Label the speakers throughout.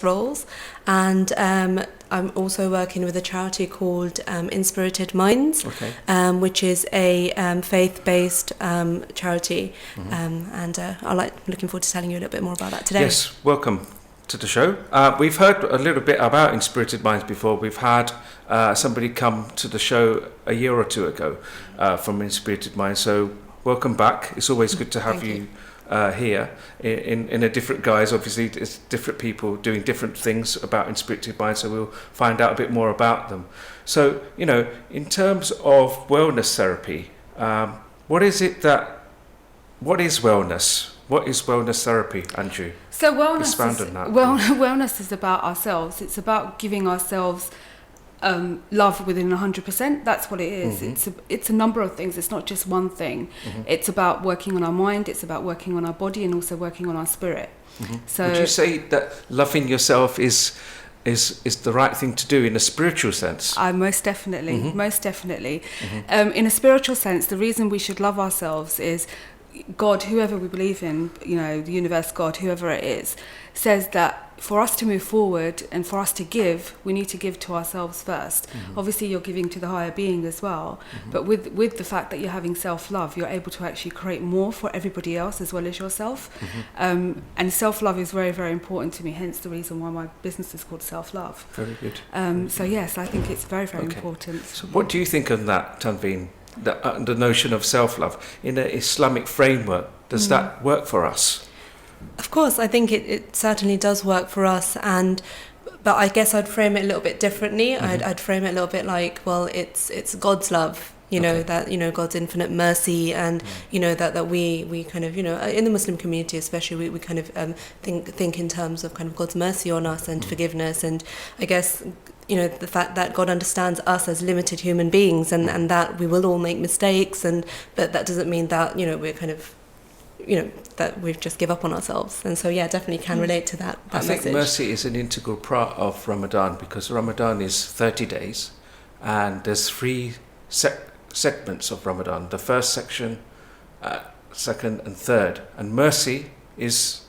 Speaker 1: roles, and I'm also working with a charity called Inspirited Minds, which is a faith-based charity, and I'm looking forward to telling you a little bit more about that today.
Speaker 2: Yes, welcome to the show. We've heard a little bit about Inspirited Minds before. We've had somebody come to the show a year or two ago from Inspirited Minds, so welcome back. It's always good to have you here in a different guise. Obviously, it's different people doing different things about Inspirited Minds, so we'll find out a bit more about them. So, in terms of wellness therapy, what is wellness? What is wellness therapy, Andrew?
Speaker 3: So wellness is about ourselves. It's about giving ourselves love within 100%. That's what it is. It's a number of things. It's not just one thing. It's about working on our mind, it's about working on our body, and also working on our spirit. So
Speaker 2: would you say that loving yourself is the right thing to do in a spiritual sense?
Speaker 3: Most definitely. In a spiritual sense, the reason we should love ourselves is God, whoever we believe in, the universe, God, whoever it is, says that for us to move forward and for us to give, we need to give to ourselves first. Obviously, you're giving to the higher being as well, but with the fact that you're having self-love, you're able to actually create more for everybody else as well as yourself. And self-love is very, very important to me, hence the reason why my business is called Self-Love.
Speaker 2: Very good.
Speaker 3: So yes, I think it's very, very important.
Speaker 2: So what do you think of that, Tanveen? The notion of self-love in an Islamic framework, does that work for us?
Speaker 1: Of course, I think it certainly does work for us, but I guess I'd frame it a little bit differently. I'd frame it a little bit like, well, it's God's love, that God's infinite mercy, and that we kind of in the Muslim community especially, we kind of think in terms of kind of God's mercy on us and forgiveness, and I guess the fact that God understands us as limited human beings, and that we will all make mistakes, but that doesn't mean that we're kind of that we've just give up on ourselves. And so definitely can relate to that message.
Speaker 2: I think mercy is an integral part of Ramadan, because Ramadan is 30 days and there's 3 segments of Ramadan: the first section, second and third, and mercy is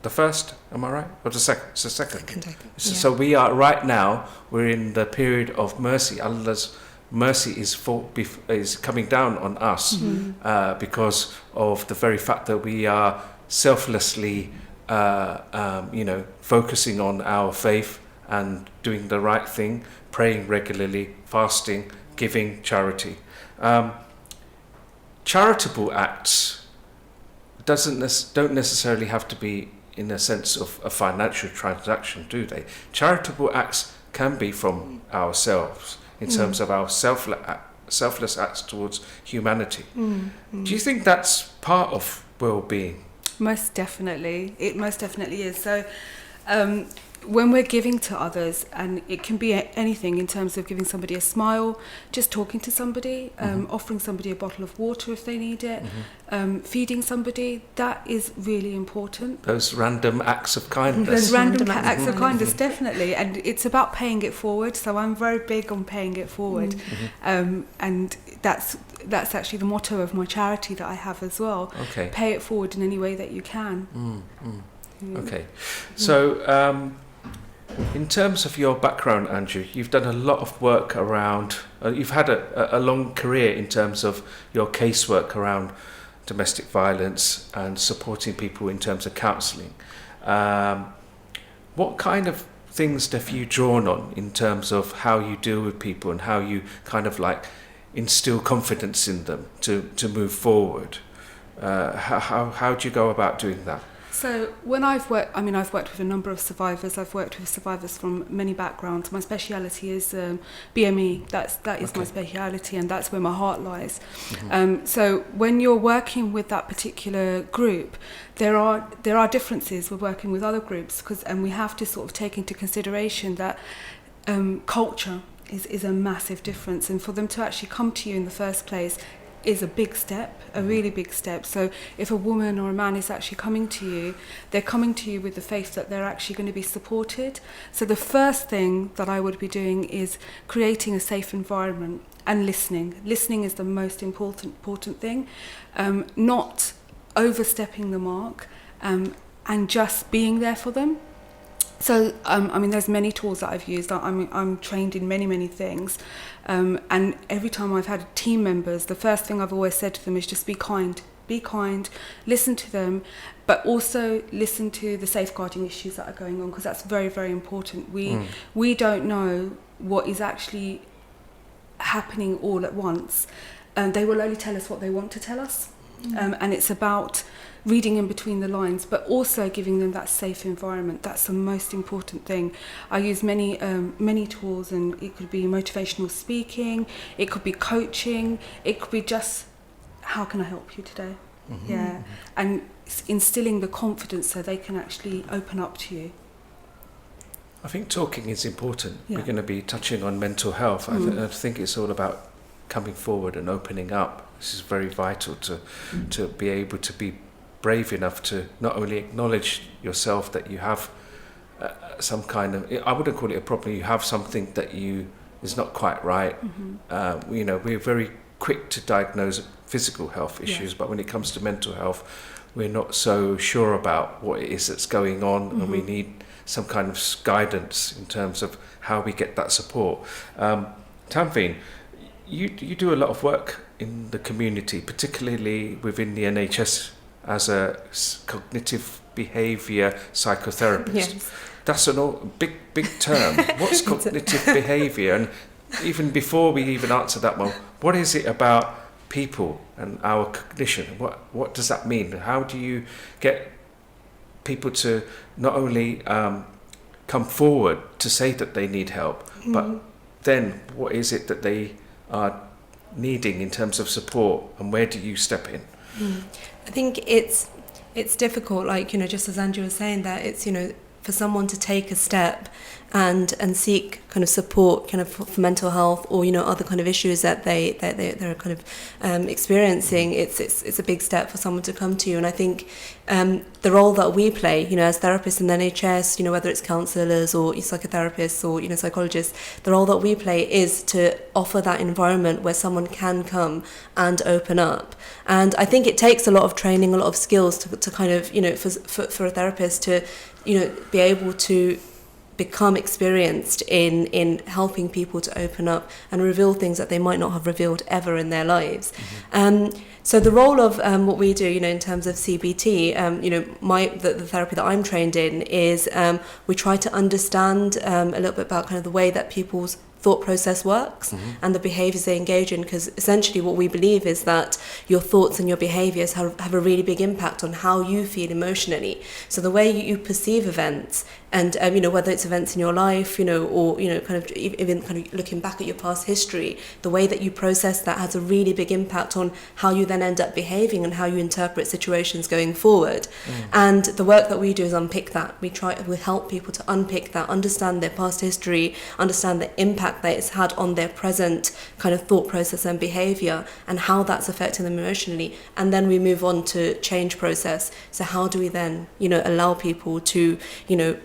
Speaker 2: the first, am I right? Or the second? It's the second.
Speaker 1: Second, I think.
Speaker 2: So we are right now, we're in the period of mercy. Allah's mercy is coming down on us because of the very fact that we are selflessly focusing on our faith and doing the right thing, praying regularly, fasting, giving, charity. Charitable acts don't necessarily have to be in a sense of a financial transaction, do they? Charitable acts can be from ourselves, in terms of our selfless acts towards humanity. Do you think that's part of well-being?
Speaker 3: Most definitely. It most definitely is. So when we're giving to others, and it can be anything in terms of giving somebody a smile, just talking to somebody, offering somebody a bottle of water if they need it, feeding somebody, that is really important.
Speaker 2: Those random acts of kindness.
Speaker 3: Those random acts of kindness, definitely. And it's about paying it forward. So I'm very big on paying it forward. And that's actually the motto of my charity that I have as well.
Speaker 2: Okay.
Speaker 3: Pay it forward in any way that you can.
Speaker 2: Okay. So in terms of your background, Andrew, you've done a lot of work around, you've had a long career in terms of your casework around domestic violence and supporting people in terms of counselling. What kind of things have you drawn on in terms of how you deal with people and how you kind of like instill confidence in them to move forward? How do you go about doing that?
Speaker 3: So when I've worked with a number of survivors. I've worked with survivors from many backgrounds. My speciality is BME. That is my speciality, and that's where my heart lies. So when you're working with that particular group, there are differences with working with other groups, and we have to sort of take into consideration that culture is a massive difference, and for them to actually come to you in the first place is a big step, a really big step. So if a woman or a man is actually coming to you, they're coming to you with the faith that they're actually going to be supported. So the first thing that I would be doing is creating a safe environment and listening. Listening is the most important thing. Not overstepping the mark, and just being there for them. So, I mean, there's many tools that I've used. I'm trained in many things. And every time I've had team members, the first thing I've always said to them is just be kind, listen to them, but also listen to the safeguarding issues that are going on, because that's very important. We don't know what is actually happening all at once. They will only tell us what they want to tell us. And it's about reading in between the lines, but also giving them that safe environment. That's the most important thing. I use many tools, and it could be motivational speaking, it could be coaching, it could be just, how can I help you today? And instilling the confidence so they can actually open up to you.
Speaker 2: I think talking is important. We're going to be touching on mental health. I think it's all about coming forward and opening up. This is very vital to be able to be brave enough to not only acknowledge yourself that you have some kind of, I wouldn't call it a problem, you have something that is not quite right. We're very quick to diagnose physical health issues, but when it comes to mental health, we're not so sure about what it is that's going on, and we need some kind of guidance in terms of how we get that support. Tanveen, you do a lot of work in the community, particularly within the NHS, as a cognitive behaviour psychotherapist.
Speaker 1: Yes.
Speaker 2: That's a big term. What's cognitive behaviour? And even before we even answer that one, what is it about people and our cognition? What does that mean? How do you get people to not only come forward to say that they need help, but then what is it that they are needing in terms of support, and where do you step in?
Speaker 1: I think it's difficult, like, just as Andrew was saying, that it's, for someone to take a step and seek kind of support kind of for mental health, or other kind of issues that they're kind of experiencing. It's a big step for someone to come to you. And I think the role that we play, as therapists in the NHS, whether it's counsellors or psychotherapists or psychologists, the role that we play is to offer that environment where someone can come and open up. And I think it takes a lot of training, a lot of skills to kind of for a therapist to be able to become experienced in helping people to open up and reveal things that they might not have revealed ever in their lives. So the role of what we do, in terms of CBT, the therapy that I'm trained in is we try to understand a little bit about kind of the way that people's thought process works and the behaviours they engage in, because essentially what we believe is that your thoughts and your behaviours have a really big impact on how you feel emotionally. So the way you perceive events, and whether it's events in your life, or kind of even kind of looking back at your past history, the way that you process that has a really big impact on how you then end up behaving and how you interpret situations going forward. And the work that we do is unpick that. We help people to unpick that, understand their past history, understand the impact that it's had on their present kind of thought process and behaviour, and how that's affecting them emotionally. And then we move on to change process. So how do we then allow people to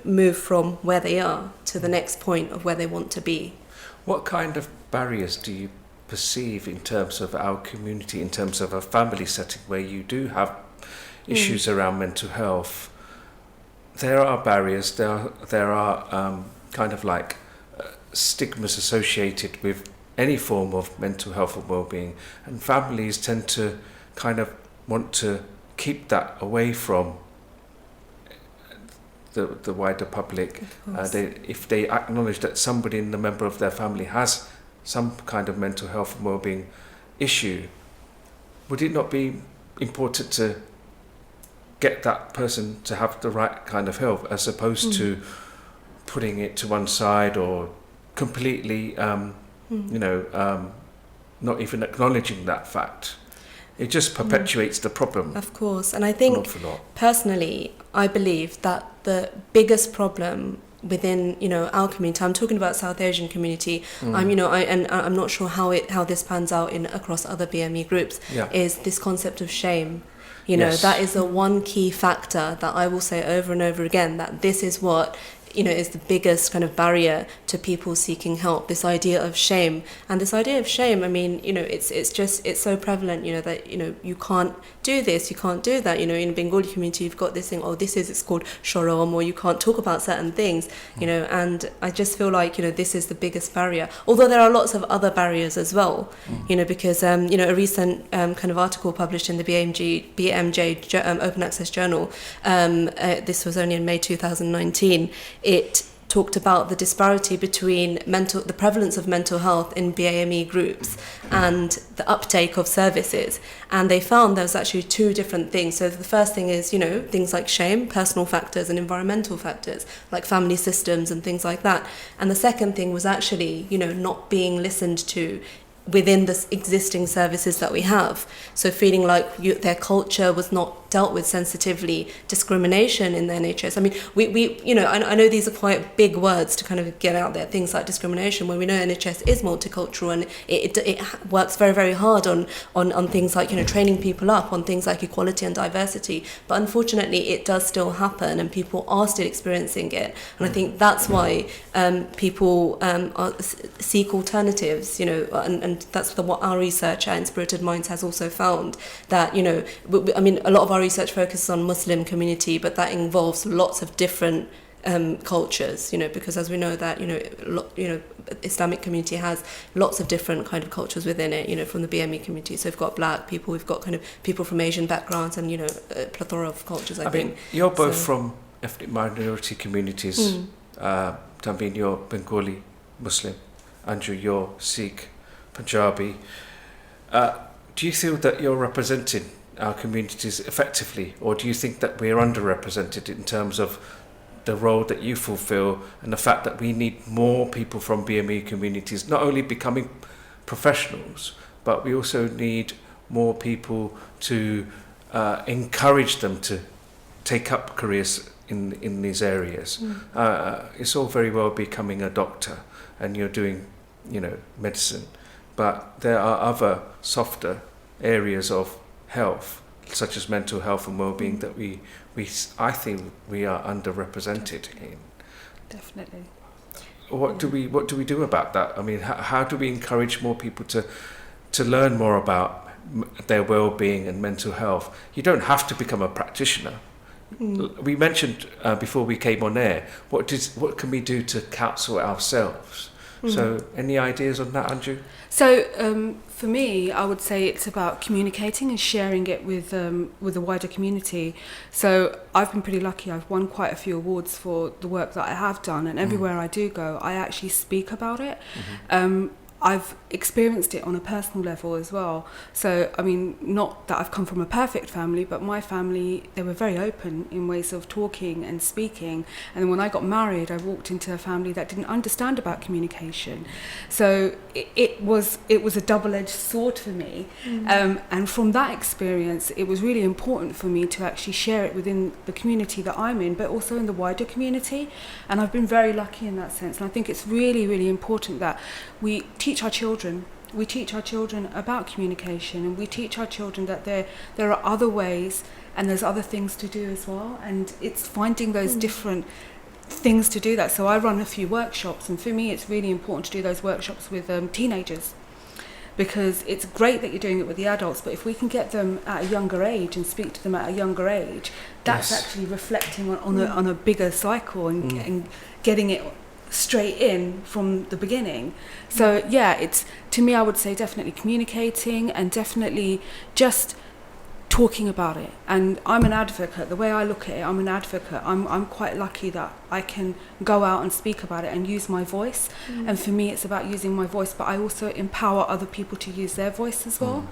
Speaker 1: move from where they are to the next point of where they want to be?
Speaker 2: What kind of barriers do you perceive in terms of our community, in terms of a family setting where you do have issues around mental health? There are barriers, there are kind of like stigmas associated with any form of mental health and well-being, and families tend to kind of want to keep that away from the wider public. If they acknowledge that somebody in the member of their family has some kind of mental health and well-being issue, would it not be important to get that person to have the right kind of help, as opposed to putting it to one side or completely not even acknowledging that fact? It just perpetuates the problem.
Speaker 1: Of course. And I think personally, I believe that the biggest problem within our community, I'm talking about South Asian community, I'm not sure how this pans out across other BME groups, is this concept of shame. That is the one key factor that I will say over and over again, that this is what is the biggest kind of barrier to people seeking help. This idea of shame, and this idea of shame, I mean, it's so prevalent, that you can't do this, you can't do that. In Bengali community, you've got this thing, it's called shorom, or you can't talk about certain things, and I just feel like this is the biggest barrier. Although there are lots of other barriers as well, because a recent kind of article published in the BMJ Open Access Journal, this was only in May 2019. It talked about the disparity between the prevalence of mental health in BAME groups and the uptake of services. And they found there was actually two different things. So the first thing is, things like shame, personal factors, and environmental factors, like family systems and things like that. And the second thing was actually, not being listened to within the existing services that we have. So feeling like their culture was not dealt with sensitively, discrimination in the NHS. I mean, I know these are quite big words to kind of get out there, things like discrimination, when we know NHS is multicultural, and it works very, very hard on things like, training people up on things like equality and diversity. But unfortunately, it does still happen, and people are still experiencing it. And I think that's why people seek alternatives, and that's what our research at Inspirited Minds has also found, that, I mean, a lot of our research focuses on Muslim community, but that involves lots of different cultures, because as we know that, Islamic community has lots of different kind of cultures within it, from the BME community. So we've got black people, we've got kind of people from Asian backgrounds, and, a plethora of cultures, I think.
Speaker 2: You're both from ethnic minority communities. Tambeen, you're Bengali Muslim. Andrew, you're Sikh, Punjabi. Do you feel that you're representing our communities effectively, or do you think that we're underrepresented in terms of the role that you fulfill, and the fact that we need more people from BME communities not only becoming professionals, but we also need more people to encourage them to take up careers in these areas? It's all very well becoming a doctor and you're doing medicine, but there are other softer areas of health, such as mental health and well-being, that I think we are underrepresented in.
Speaker 3: Definitely.
Speaker 2: What do we do about that? I mean, how do we encourage more people to learn more about their well-being and mental health? You don't have to become a practitioner. We mentioned before we came on air, what can we do to counsel ourselves? So any ideas on that, Andrew?
Speaker 3: So for me, I would say it's about communicating and sharing it with the wider community. So I've been pretty lucky. I've won quite a few awards for the work that I have done, and everywhere I do go, I actually speak about it. I've experienced it on a personal level as well. So, I mean, not that I've come from a perfect family, but my family, they were very open in ways of talking and speaking. And then when I got married, I walked into a family that didn't understand about communication. So it was a double-edged sword for me. And from that experience, it was really important for me to actually share it within the community that I'm in, but also in the wider community. And I've been very lucky in that sense. And I think it's really, really important that we teach our children. We teach our children about communication, and we teach our children that there are other ways and there's other things to do as well. And it's finding those different things to do that. So I run a few workshops, and for me it's really important to do those workshops with teenagers, because it's great that you're doing it with the adults, but if we can get them at a younger age and speak to them at a younger age, that's actually reflecting on a bigger cycle and getting it straight in from the beginning. So it's, to me, I would say definitely communicating and definitely just talking about it. And I'm an advocate. The way I look at it, I'm an advocate. I'm quite lucky that I can go out and speak about it and use my voice. And for me, it's about using my voice, but I also empower other people to use their voice as well.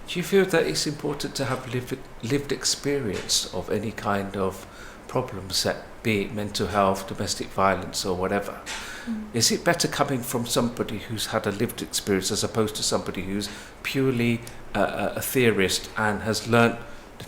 Speaker 2: Do you feel that it's important to have lived experience of any kind of problem set, be it mental health, domestic violence, or whatever? Is it better coming from somebody who's had a lived experience as opposed to somebody who's purely a theorist and has learnt the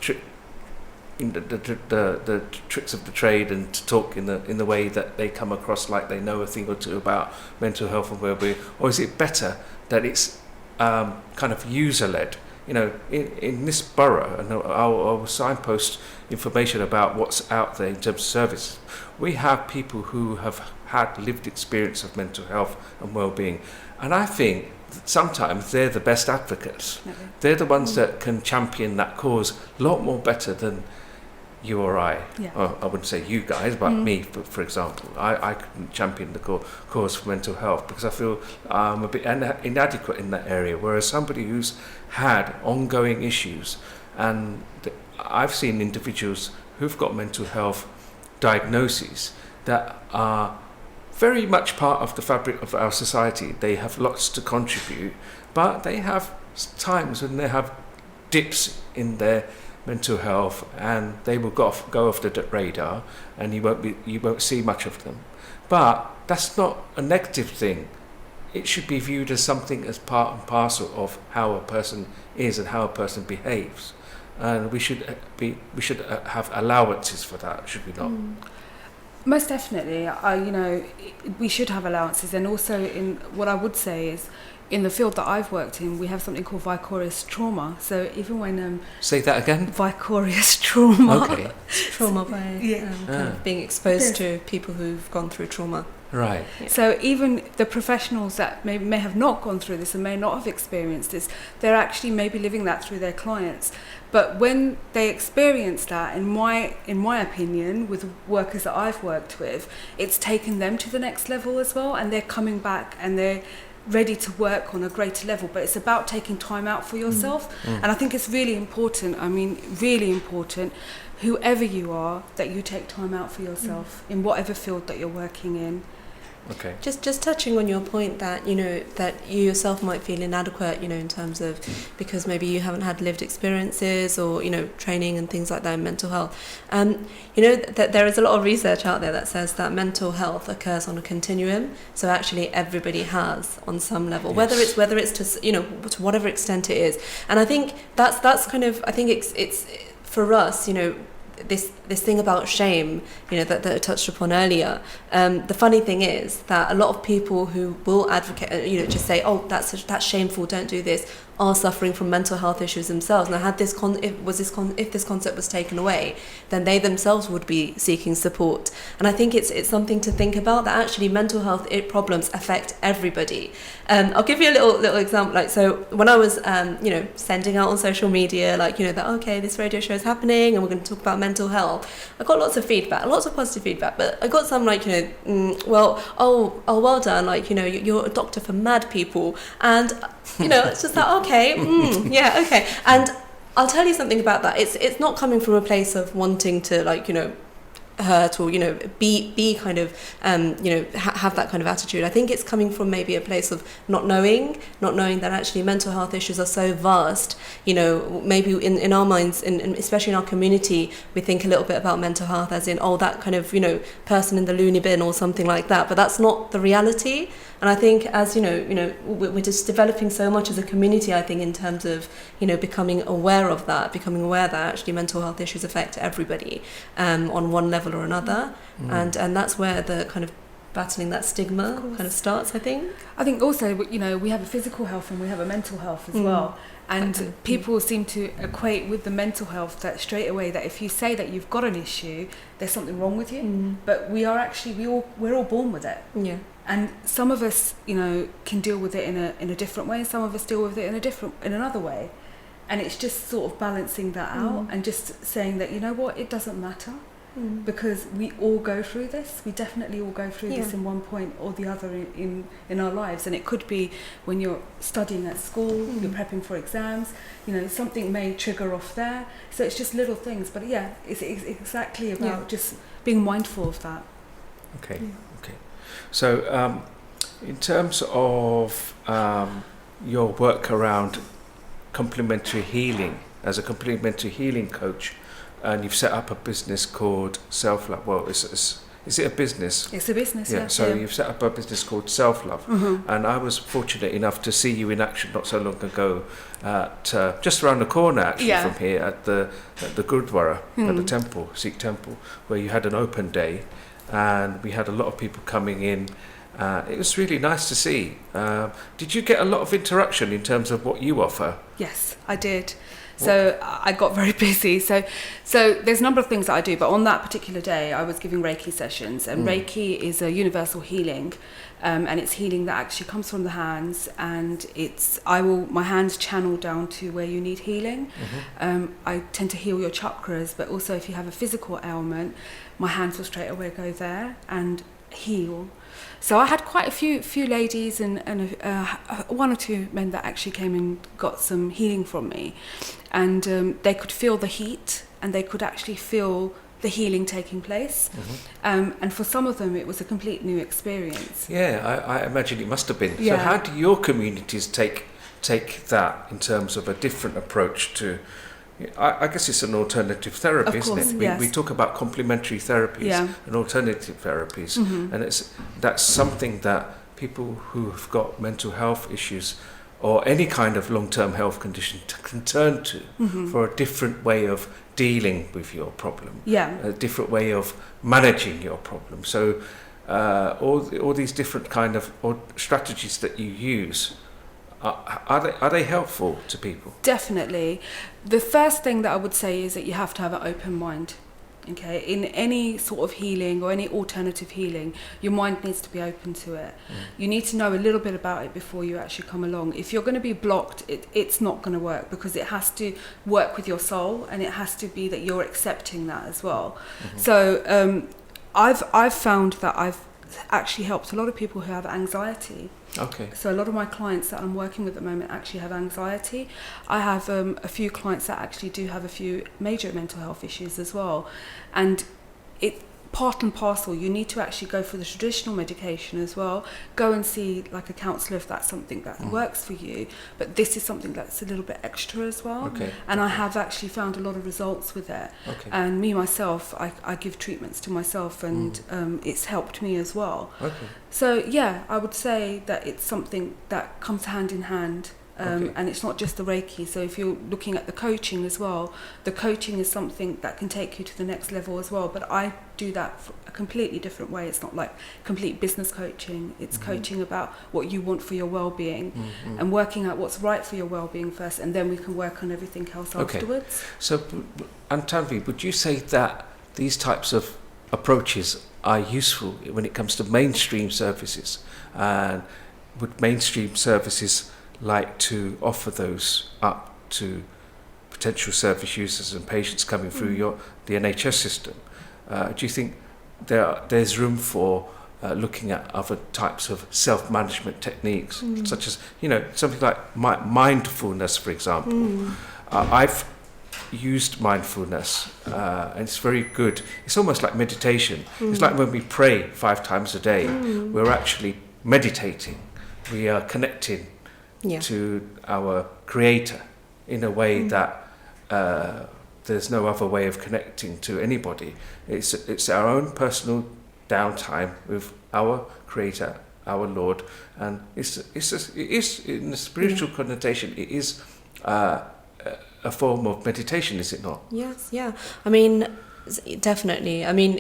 Speaker 2: tricks of the trade and to talk in the way that they come across like they know a thing or two about mental health and well-being? Or is it better that it's kind of user-led in this borough, and I'll signpost information about what's out there in terms of service. We have people who have had lived experience of mental health and well-being, and I think that sometimes they're the best advocates.
Speaker 3: Definitely.
Speaker 2: They're the ones that can champion that cause a lot more better than you or I.
Speaker 3: Yeah.
Speaker 2: I wouldn't say you guys, but me, for example. I couldn't champion the cause for mental health because I feel I'm a bit inadequate in that area, whereas somebody who's had ongoing issues, and I've seen individuals who've got mental health diagnoses that are very much part of the fabric of our society. They have lots to contribute, but they have times when they have dips in their mental health, and they will go off the radar, and you won't see much of them. But that's not a negative thing. It should be viewed as something as part and parcel of how a person is and how a person behaves, and we should have allowances for that, should we not?
Speaker 3: Most definitely. We should have allowances, and also in what I would say is, in the field that I've worked in, we have something called vicarious trauma. So even when
Speaker 2: Say that again.
Speaker 3: Vicarious trauma.
Speaker 2: Okay.
Speaker 1: Trauma by kind of being exposed to people who've gone through trauma.
Speaker 2: Right.
Speaker 1: Yeah.
Speaker 3: So even the professionals that may have not gone through this and may not have experienced this, they're actually maybe living that through their clients. But when they experience that, in my opinion, with workers that I've worked with, it's taken them to the next level as well, and they're coming back and they're ready to work on a greater level. But it's about taking time out for yourself. And I think it's really important, really important, whoever you are, that you take time out for yourself in whatever field that you're working in.
Speaker 2: Okay.
Speaker 1: Just touching on your point that that you yourself might feel inadequate, in terms of because maybe you haven't had lived experiences or training and things like that in mental health. That there is a lot of research out there that says that mental health occurs on a continuum. So actually everybody has on some level,
Speaker 2: Yes.
Speaker 1: whether it's to to whatever extent it is. And I think that's kind of, I think it's for us, this thing about shame, that I touched upon earlier. The funny thing is that a lot of people who will advocate, just say, oh, that's shameful, don't do this, are suffering from mental health issues themselves. Now, if this concept was taken away, then they themselves would be seeking support. And I think it's something to think about, that actually mental health problems affect everybody. I'll give you a little example. Like, so when I was, sending out on social media, that okay, this radio show is happening and we're going to talk about mental health, I got lots of feedback, lots of positive feedback, but I got some well done, you're a doctor for mad people, and it's just like, okay, yeah, okay. And I'll tell you something about that. It's not coming from a place of wanting to hurt or be kind of have that kind of attitude. I think it's coming from maybe a place of not knowing that actually mental health issues are so vast. Maybe in our minds, and especially in our community, we think a little bit about mental health as in, oh, that kind of person in the loony bin or something like that, but that's not the reality. And I think as we're just developing so much as a community, I think, in terms of becoming aware that actually mental health issues affect everybody on one level or another, and that's where the kind of battling that stigma kind of starts. I think
Speaker 3: also we have a physical health and we have a mental health as well, and people seem to equate with the mental health that straight away, that if you say that you've got an issue, there's something wrong with you. But we are actually we're all born with it.
Speaker 1: Yeah.
Speaker 3: And some of us, can deal with it in a different way. Some of us deal with it in another way. And it's just sort of balancing that out and just saying that, it doesn't matter, because we all go through this. We definitely all go through this in one point or the other in our lives. And it could be when you're studying at school, you're prepping for exams, something may trigger off there. So it's just little things. But yeah, it's exactly about just being mindful of that.
Speaker 2: Okay. So, in terms of your work around complementary healing, as a complementary healing coach, and you've set up a business called Self Love. Well, is it a business?
Speaker 3: It's a business, yeah.
Speaker 2: So you've set up a business called Self Love, and I was fortunate enough to see you in action not so long ago, at just around the corner actually from here at the Gurdwara, at the temple, Sikh temple, where you had an open day. and we had a lot of people coming in. It was really nice to see. Did you get a lot of interaction in terms of what you offer?
Speaker 3: Yes, I did. So I got very busy. So there's a number of things that I do, but on that particular day, I was giving Reiki sessions, and Reiki is a universal healing, and it's healing that actually comes from the hands, and my hands channel down to where you need healing. I tend to heal your chakras, but also if you have a physical ailment, my hands will straight away go there and heal. So I had quite a few ladies and one or two men that actually came and got some healing from me, and they could feel the heat, and they could actually feel the healing taking place. And for some of them, it was a complete new experience.
Speaker 2: Yeah, I imagine it must have been.
Speaker 3: Yeah.
Speaker 2: So how do your communities take that in terms of a different approach to? I guess it's an alternative therapy,
Speaker 3: Of course,
Speaker 2: isn't it?
Speaker 3: yes.
Speaker 2: We talk about complementary therapies and alternative therapies, and that's something that people who have got mental health issues or any kind of long-term health condition can turn to for a different way of dealing with your problem, a different way of managing your problem. So all these different kind of strategies that you use, are they helpful to people?
Speaker 3: Definitely. The first thing that I would say is that you have to have an open mind. Okay, in any sort of healing or any alternative healing, your mind needs to be open to it. You need to know a little bit about it before you actually come along. If you're going to be blocked, it's not going to work, because it has to work with your soul, and it has to be that you're accepting that as well. So I've found that I've actually helped a lot of people who have anxiety.
Speaker 2: Okay.
Speaker 3: So a lot of my clients that I'm working with at the moment actually have anxiety. I have a few clients that actually do have a few major mental health issues as well. And it part and parcel, you need to actually go for the traditional medication as well. Go and see like a counsellor if that's something that works for you. But this is something that's a little bit extra as well.
Speaker 2: Okay.
Speaker 3: And I have actually found a lot of results with it.
Speaker 2: Okay.
Speaker 3: And me, myself, I give treatments to myself, and it's helped me as well.
Speaker 2: Okay.
Speaker 3: So yeah, I would say that it's something that comes hand in hand. And it's not just the Reiki. So if you're looking at the coaching as well, the coaching is something that can take you to the next level as well. But I do that a completely different way. It's not like complete business coaching. It's coaching about what you want for your well-being, and working out what's right for your well-being first, and then we can work on everything else afterwards.
Speaker 2: So, Tanvi, would you say that these types of approaches are useful when it comes to mainstream services? And would mainstream services like to offer those up to potential service users and patients coming through the NHS system? Do you think there's room for looking at other types of self-management techniques, such as something like mindfulness, for example? I've used mindfulness, and it's very good. It's almost like meditation. It's like when we pray 5 times a day, we're actually meditating. We are connecting to our Creator in a way that there's no other way of connecting to anybody. It's our own personal downtime with our Creator, our Lord, and it is in the spiritual connotation. It is a form of meditation, is it not?
Speaker 1: Yes, yeah. I mean, definitely. I mean,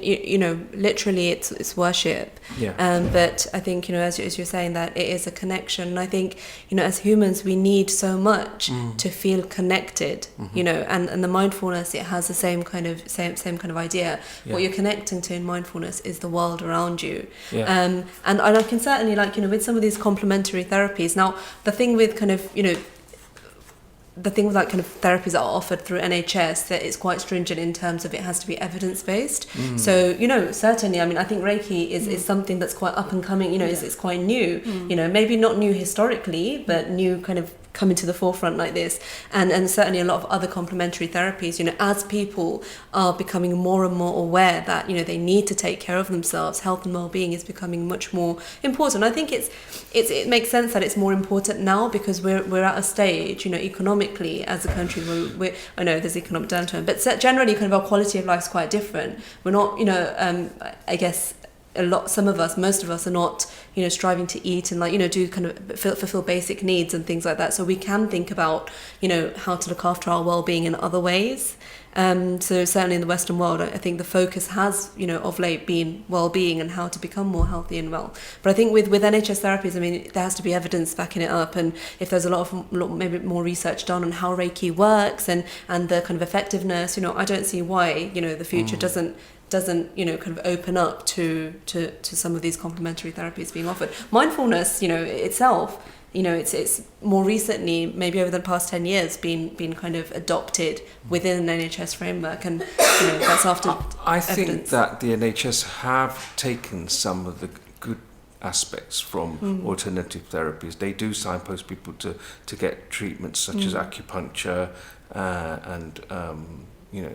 Speaker 1: literally, it's worship.
Speaker 2: Yeah.
Speaker 1: But I think, as you're saying, that it is a connection. And I think, as humans, we need so much to feel connected. And the mindfulness, it has the same kind of idea.
Speaker 2: Yeah.
Speaker 1: What you're connecting to in mindfulness is the world around you.
Speaker 2: Yeah.
Speaker 1: And I can certainly, with some of these complementary therapies. Now, the thing with kind of, the thing with that kind of therapies that are offered through NHS, that it's quite stringent in terms of it has to be evidence-based. So, certainly, I mean, I think Reiki is something that's quite up and coming, it's quite new, maybe not new historically, but new kind of coming to the forefront like this, and certainly a lot of other complementary therapies, as people are becoming more and more aware that they need to take care of themselves, health and well-being is becoming much more important. I think it makes sense that it's more important now, because we're at a stage, economically as a country, where I know there's economic downturn, but generally kind of our quality of life is quite different. We're not, I guess most of us are not, striving to eat and do kind of fulfill basic needs and things like that. So we can think about, how to look after our well-being in other ways. So certainly in the Western world, I think the focus has, of late been well-being and how to become more healthy and well. But I think with NHS therapies, I mean, there has to be evidence backing it up. And if there's a lot maybe more research done on how Reiki works and the kind of effectiveness, I don't see why, the future doesn't kind of open up to some of these complementary therapies being offered. Mindfulness, itself, it's more recently, maybe over the past 10 years, been kind of adopted within an NHS framework, and that's after
Speaker 2: I think
Speaker 1: evidence.
Speaker 2: that the NHS have taken some of the good aspects from alternative therapies. They do signpost people to get treatments such as acupuncture and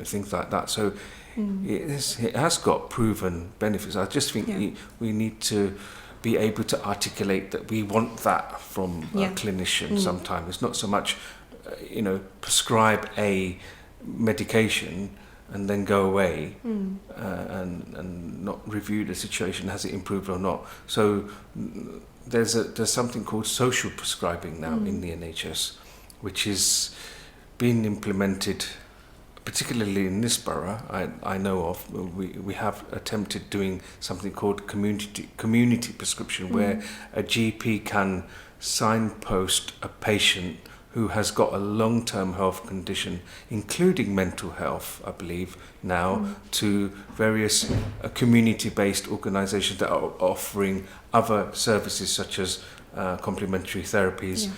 Speaker 2: things like that. So it has got proven benefits. I just think we need to be able to articulate that we want that from a clinician sometimes. It's not so much, prescribe a medication and then go away and not review the situation, has it improved or not. So there's something called social prescribing now in the NHS, which is being implemented, particularly in this borough. I know of. We have attempted doing something called community prescription, where a GP can signpost a patient who has got a long-term health condition, including mental health, I believe, now, to various community-based organisations that are offering other services such as complementary therapies,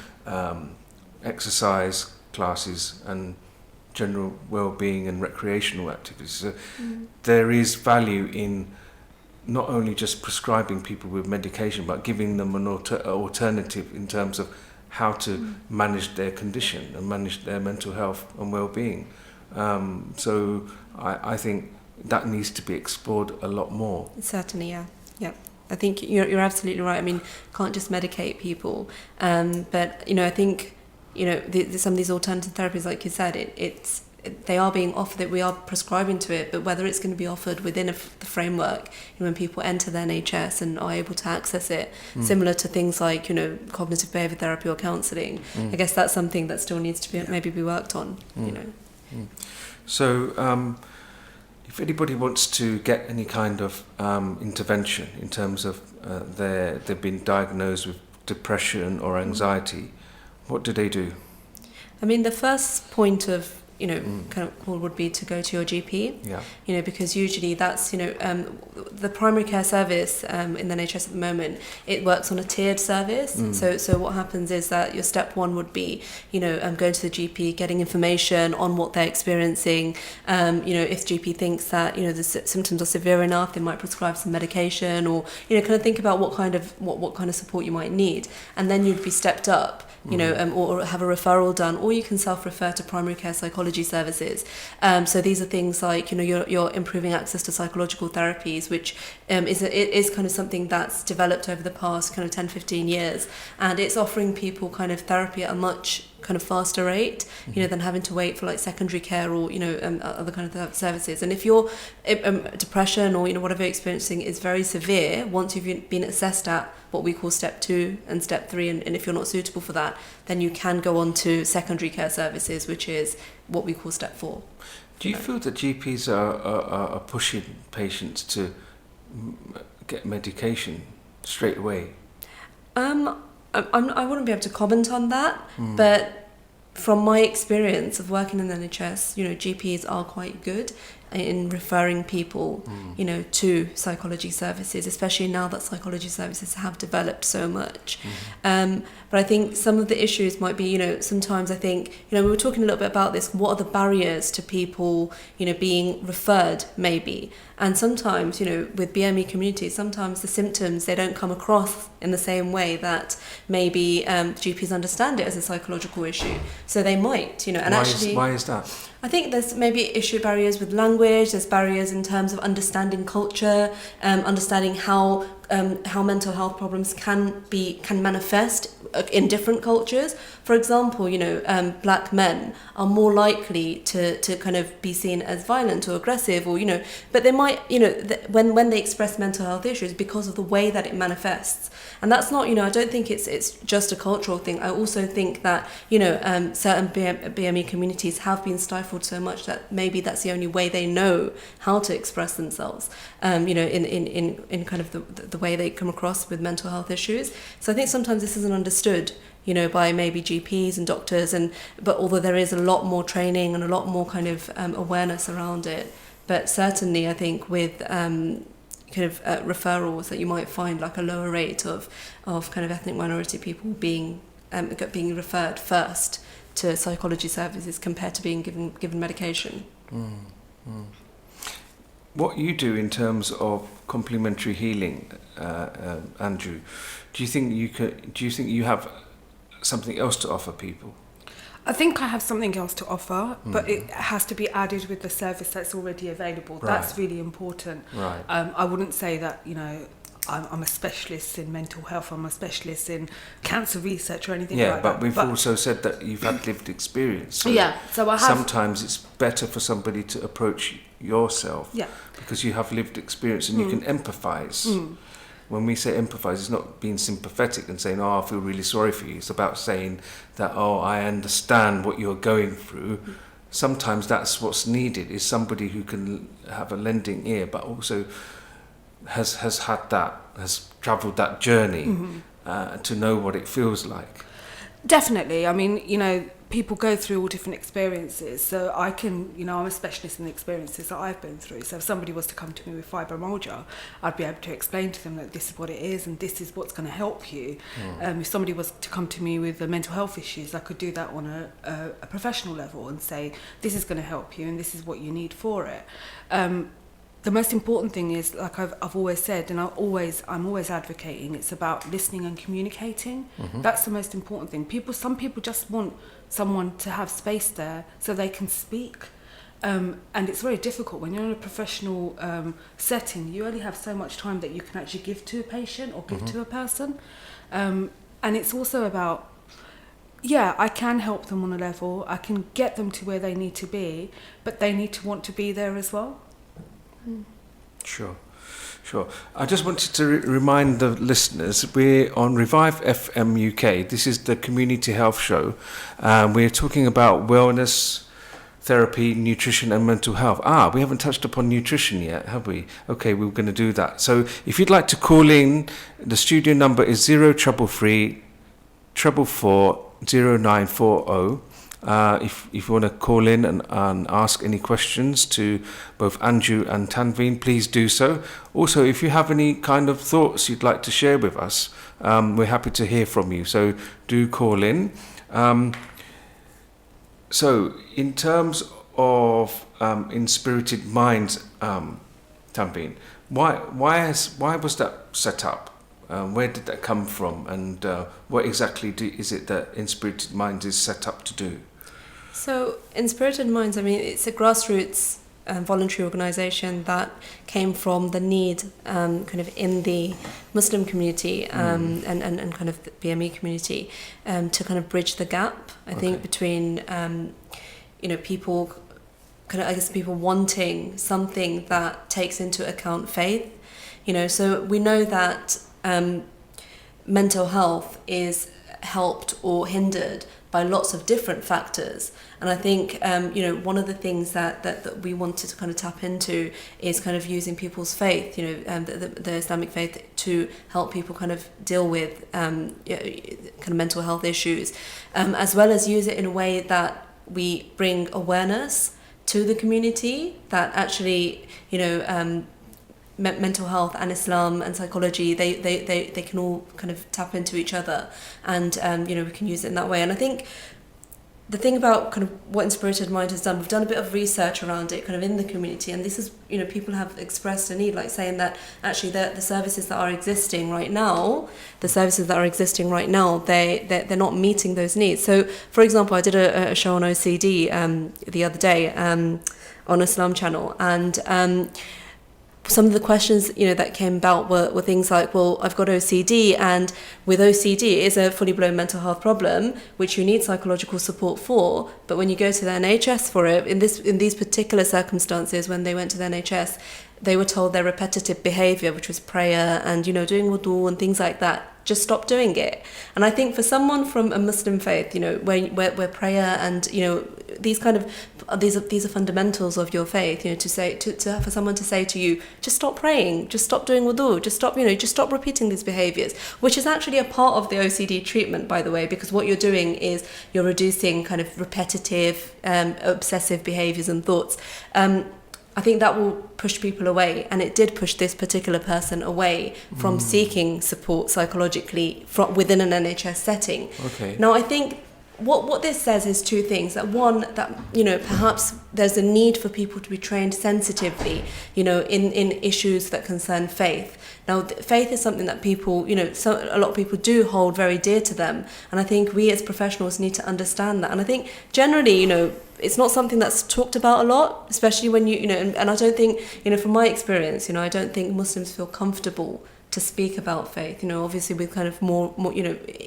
Speaker 2: exercise classes, and general well-being and recreational activities. So there is value in not only just prescribing people with medication, but giving them an alternative in terms of how to manage their condition and manage their mental health and well-being. So I think that needs to be explored a lot more.
Speaker 1: Certainly, yeah. I think you're absolutely right. I mean, can't just medicate people, but I think some of these alternative therapies, like you said, they are being offered, that we are prescribing to it, but whether it's going to be offered within the framework, when people enter the NHS and are able to access it, similar to things like, cognitive behaviour therapy or counselling, I guess that's something that still needs to be maybe be worked on,
Speaker 2: So if anybody wants to get any kind of intervention in terms of they've been diagnosed with depression or anxiety, what do they do?
Speaker 1: I mean, the first point of kind of call would be to go to your GP. Because usually that's the primary care service in the NHS at the moment, it works on a tiered service. So what happens is that your step one would be going to the GP, getting information on what they're experiencing. If GP thinks that the symptoms are severe enough, they might prescribe some medication, or kind of think about what kind of support you might need, and then you'd be stepped up. Or have a referral done, or you can self-refer to primary care psychology services. So these are things like, you're improving access to psychological therapies, which is kind of something that's developed over the past kind of 10, 15 years. And it's offering people kind of therapy at a much kind of faster rate, than having to wait for like secondary care or, other kind of services. And if your depression or, whatever you're experiencing is very severe, once you've been assessed at what we call step 2 and step 3, and if you're not suitable for that, then you can go on to secondary care services, which is what we call step 4.
Speaker 2: Do you feel that GPs are pushing patients to get medication straight away?
Speaker 1: I wouldn't be able to comment on that, but from my experience of working in the NHS, GPs are quite good in referring people, to psychology services, especially now that psychology services have developed so much. But I think some of the issues might be, sometimes I think, we were talking a little bit about this, what are the barriers to people, being referred maybe? And sometimes, with BME communities, sometimes the symptoms, they don't come across in the same way that maybe GPs understand it as a psychological issue. So they might, and
Speaker 2: why is that?
Speaker 1: I think there's maybe issue barriers with language, there's barriers in terms of understanding culture, understanding how mental health problems can manifest in different cultures. For example, black men are more likely to kind of be seen as violent or aggressive, or but they might, when they express mental health issues, because of the way that it manifests. And that's not, I don't think it's just a cultural thing. I also think that, certain BME communities have been stifled so much that maybe that's the only way they know how to express themselves, in kind of the way they come across with mental health issues. So I think sometimes this isn't understood, by maybe GPs and doctors, but although there is a lot more training and a lot more kind of awareness around it, but certainly I think with referrals that you might find like a lower rate of kind of ethnic minority people being referred first to psychology services compared to being given medication.
Speaker 2: What you do in terms of complementary healing, Andrew, do you think you have something else to offer people?
Speaker 3: I think I have something else to offer, but it has to be added with the service that's already available.
Speaker 2: Right.
Speaker 3: That's really important.
Speaker 2: Right.
Speaker 3: I wouldn't say that, I'm a specialist in mental health, I'm a specialist in cancer research or anything like that.
Speaker 2: Yeah, but we've also said that you've had lived experience. So
Speaker 3: so I have.
Speaker 2: Sometimes it's better for somebody to approach yourself because you have lived experience and you can empathise. When we say empathise, it's not being sympathetic and saying, I feel really sorry for you. It's about saying that, I understand what you're going through. Sometimes that's what's needed, is somebody who can have a lending ear, but also has travelled that journey to know what it feels like.
Speaker 3: Definitely. I mean, people go through all different experiences. So I can, I'm a specialist in the experiences that I've been through. So if somebody was to come to me with fibromyalgia, I'd be able to explain to them that this is what it is and this is what's going to help you. If somebody was to come to me with mental health issues, I could do that on a professional level and say, this is going to help you and this is what you need for it. The most important thing is, like I've always said, and I'm always advocating, it's about listening and communicating. That's the most important thing. Some people just want someone to have space there so they can speak. And it's very difficult when you're in a professional setting. You only have so much time that you can actually give to a patient or give to a person. And it's also about, I can help them on a level. I can get them to where they need to be, but they need to want to be there as well.
Speaker 2: Sure. I just wanted to remind the listeners, we're on Revive FM UK. This is the community health show. We're talking about wellness, therapy, nutrition and mental health. We haven't touched upon nutrition yet, have we? Okay, we're going to do that. So if you'd like to call in, the studio number is 0333 444 0940. If you want to call in and ask any questions to both Andrew and Tanveen, please do so. Also, if you have any kind of thoughts you'd like to share with us, we're happy to hear from you. So do call in. So in terms of Inspirited Minds, Tanveen, why was that set up? Where did that come from? And what exactly is it that Inspirited Minds is set up to do?
Speaker 1: So Inspirited Minds, it's a grassroots voluntary organisation that came from the need kind of in the Muslim community and kind of the BME community to kind of bridge the gap, I think, between, people, people wanting something that takes into account faith. So we know that mental health is helped or hindered by lots of different factors, and I think one of the things that we wanted to kind of tap into is kind of using people's faith, the Islamic faith, to help people kind of deal with kind of mental health issues, as well as use it in a way that we bring awareness to the community that actually mental health and Islam and psychology, they can all kind of tap into each other, and we can use it in that way. And I think the thing about kind of what Inspirited Mind has done, we've done a bit of research around it kind of in the community, and this is, people have expressed a need, like saying that actually the services that are existing right now, they're not meeting those needs. So for example, I did a show on OCD the other day on Islam channel, and some of the questions, that came about were things like, well, I've got OCD, and with OCD it is a fully blown mental health problem, which you need psychological support for. But when you go to the NHS for it, in these particular circumstances, when they went to the NHS, they were told their repetitive behaviour, which was prayer and, doing wudu and things like that, just stop doing it. And I think for someone from a Muslim faith, where prayer and, these are fundamentals of your faith, for someone to say to you, just stop praying, just stop doing wudu, just stop repeating these behaviours, which is actually a part of the OCD treatment, by the way, because what you're doing is you're reducing kind of repetitive, obsessive behaviours and thoughts. I think that will push people away, and it did push this particular person away from seeking support psychologically within an NHS setting.
Speaker 2: Okay.
Speaker 1: Now, I think what this says is two things. That one, that perhaps there's a need for people to be trained sensitively, in issues that concern faith. Now, faith is something that people, a lot of people do hold very dear to them, and I think we as professionals need to understand that. And I think generally, it's not something that's talked about a lot, especially when and I don't think, from my experience, I don't think Muslims feel comfortable to speak about faith, obviously with kind of more,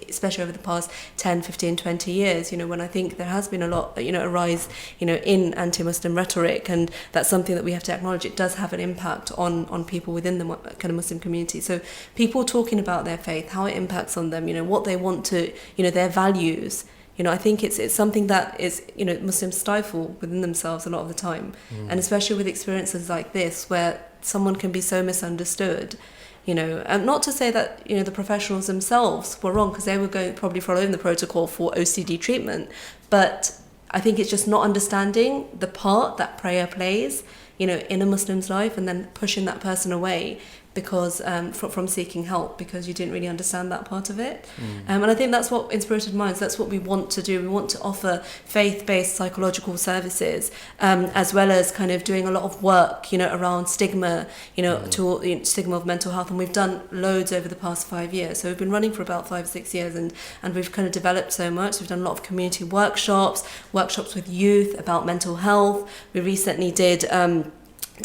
Speaker 1: especially over the past 10, 15, 20 years, when I think there has been a lot, a rise, in anti-Muslim rhetoric, and that's something that we have to acknowledge. It does have an impact on people within the kind of Muslim community. So people talking about their faith, how it impacts on them, what they want to, their values, I think it's something that is, Muslims stifle within themselves a lot of the time. And especially with experiences like this, where someone can be so misunderstood, and not to say that, the professionals themselves were wrong, because they were probably following the protocol for OCD treatment. But I think it's just not understanding the part that prayer plays, in a Muslim's life, and then pushing that person away because from seeking help, because you didn't really understand that part of it. And I think that's what Inspirited Minds, that's what we want to do. We want to offer faith-based psychological services, as well as kind of doing a lot of work, around stigma, stigma of mental health. And we've done loads over the past 5 years. So we've been running for about 5-6 years, and we've kind of developed so much. We've done a lot of community workshops with youth about mental health. We recently did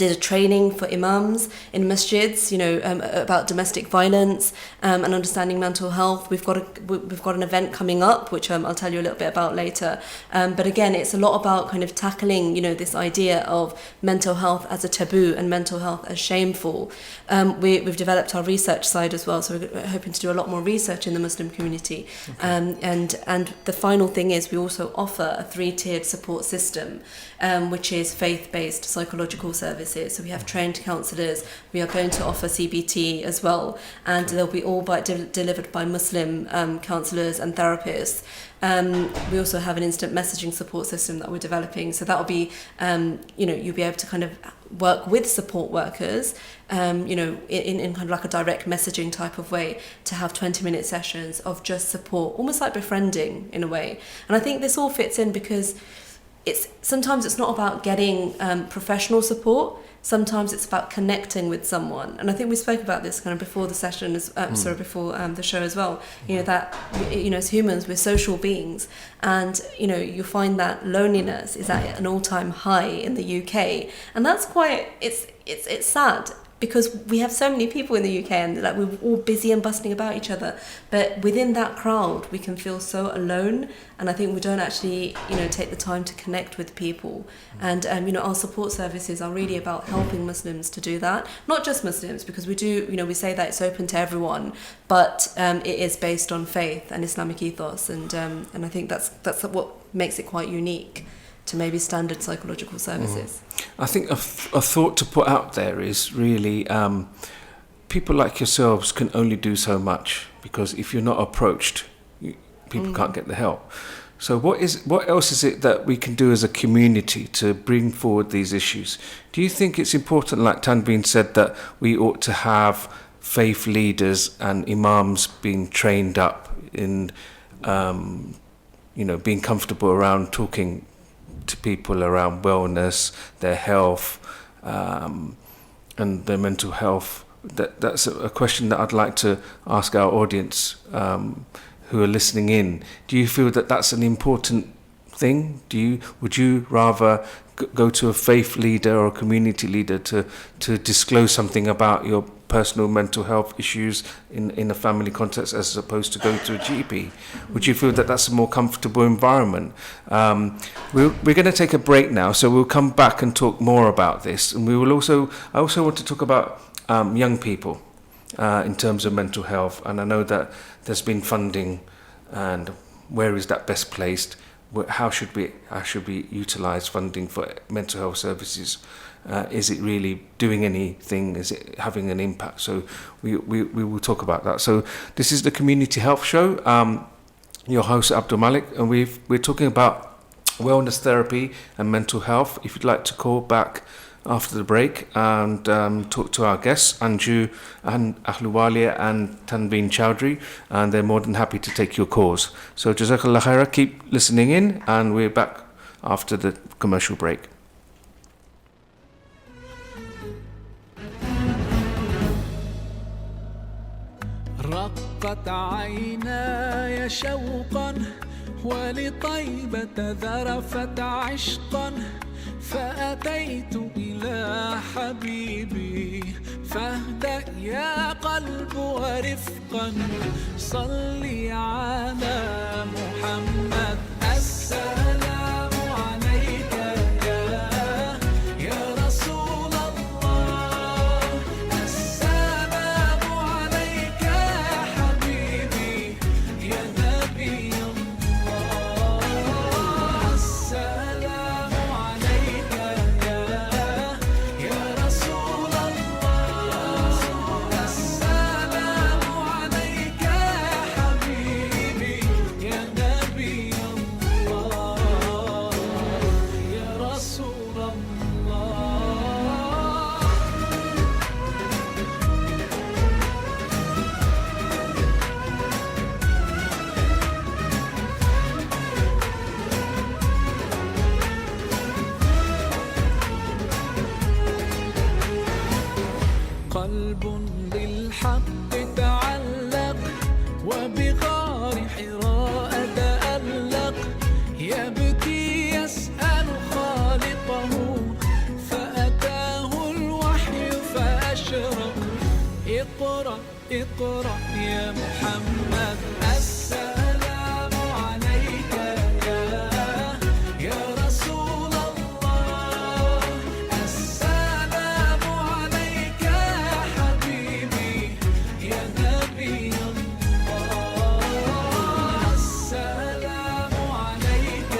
Speaker 1: a training for imams in masjids, about domestic violence and understanding mental health. We've got an event coming up, which I'll tell you a little bit about later. But again, it's a lot about kind of tackling, this idea of mental health as a taboo and mental health as shameful. We've developed our research side as well, so we're hoping to do a lot more research in the Muslim community. Okay. And the final thing is we also offer a 3-tiered support system, which is faith-based psychological services. So we have trained counsellors. We are going to offer CBT as well, and they'll be all delivered by Muslim counsellors and therapists. We also have an instant messaging support system that we're developing. So that'll be, you'll be able to kind of work with support workers, in kind of like a direct messaging type of way, to have 20-minute sessions of just support, almost like befriending in a way. And I think this all fits in because sometimes it's not about getting professional support. Sometimes it's about connecting with someone, and I think we spoke about this kind of before the session, before the show as well. That as humans we're social beings, and you find that loneliness is at an all-time high in the UK, and that's quite it's sad. Because we have so many people in the UK, and we're all busy and bustling about each other. But within that crowd, we can feel so alone. And I think we don't actually, take the time to connect with people. And, our support services are really about helping Muslims to do that. Not just Muslims, because we do, we say that it's open to everyone. But it is based on faith and Islamic ethos. And I think that's what makes it quite unique to maybe standard psychological services.
Speaker 2: I think a thought to put out there is really people like yourselves can only do so much, because if you're not approached, people can't get the help. So what else is it that we can do as a community to bring forward these issues? Do you think it's important, like Tanveen said, that we ought to have faith leaders and imams being trained up in being comfortable around talking to people around wellness, their health, and their mental health? That's a question that I'd like to ask our audience who are listening in. Do you feel that that's an important thing? Would you rather go to a faith leader or a community leader to disclose something about your personal mental health issues in a family context as opposed to going to a GP? Would you feel that that's a more comfortable environment? We're going to take a break now, so we'll come back and talk more about this. And I also want to talk about young people in terms of mental health. And I know that there's been funding, and where is that best placed? How should we utilise funding for mental health services? Is it really doing anything? Is it having an impact? So we will talk about that. So this is the Community Health Show. Your host Abdul Malik, and we're talking about wellness therapy and mental health. If you'd like to call back after the break and talk to our guests, Anju and Ahluwalia and Tanveen Chowdhury, and they're more than happy to take your calls. So Jazakallah khaira, keep listening in, and we're back after the commercial break.
Speaker 4: رقت عيناي شوقا ولطيبة ذرفت عشقا فأتيت إلى حبيبي فاهدأ يا قلب ورفقا صلي على محمد السلام عليك يا رسول الله السلام عليك يا حبيبي يا نبي الله السلام عليك يا رسول الله السلام عليك يا حبيبي يا نبي الله يا رسول الله قلب بالحق تعلق وبغار حراء تألق يبكي يسأل خالقه فأتاه الوحي فأشرق اقرأ اقرأ يا محمد السلام عليك يا رسول الله السلام عليك يا حبيبي يا نبي الله السلام عليك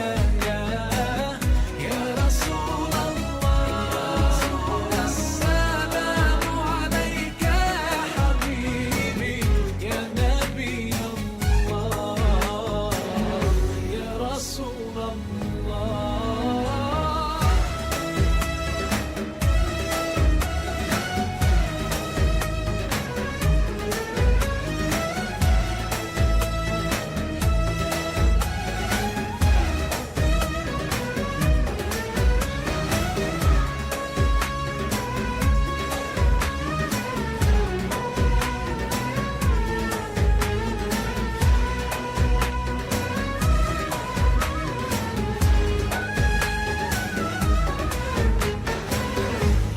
Speaker 4: يا رسول الله السلام عليك يا حبيبي يا نبي الله يا رسول الله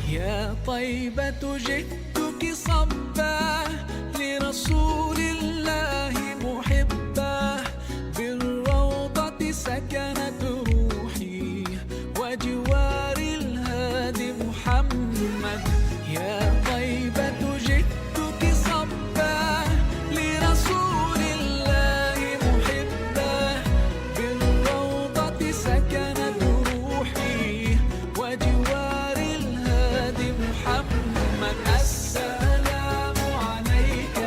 Speaker 4: يا طيبة جئتك صبا لرسول الله محبا بالروضة سكنت روحي وجوار الهادي محمد يا طيبة جئتك صبا لرسول الله محبا بالروضة سكنت روحي وجوار الهادي محمد السلام عليك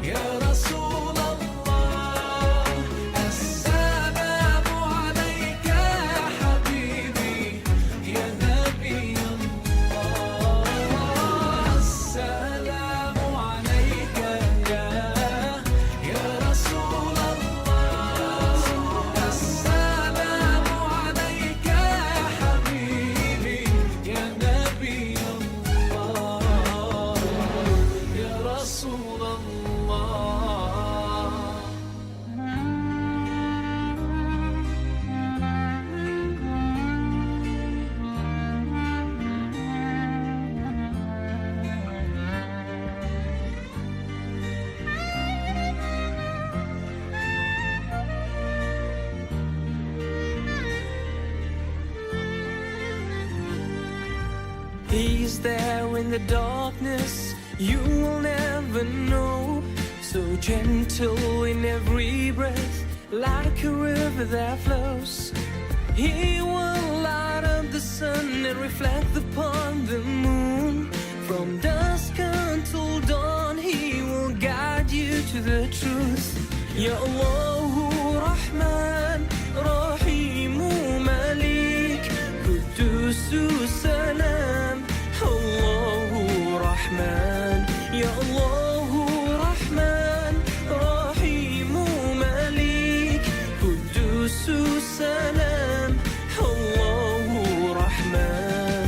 Speaker 4: يا رسول الله السلام عليك يا حبيبي يا نبي الله السلام عليك يا رسول الله السلام عليك يا حبيبي يا نبي الله يا رسول الله He's there in the darkness, you will never know. So gentle in every breath, like a river that flows. He will light up the sun and reflect upon the moon. From dusk until dawn, He will guide you to the truth. Ya Allahu Rahman, Rahimu Malik, Qudusu Salam. Allahu Rahman, Ya Allahu Rahman, Rahimu Malik, Qudusu Salam. Allahu Rahman.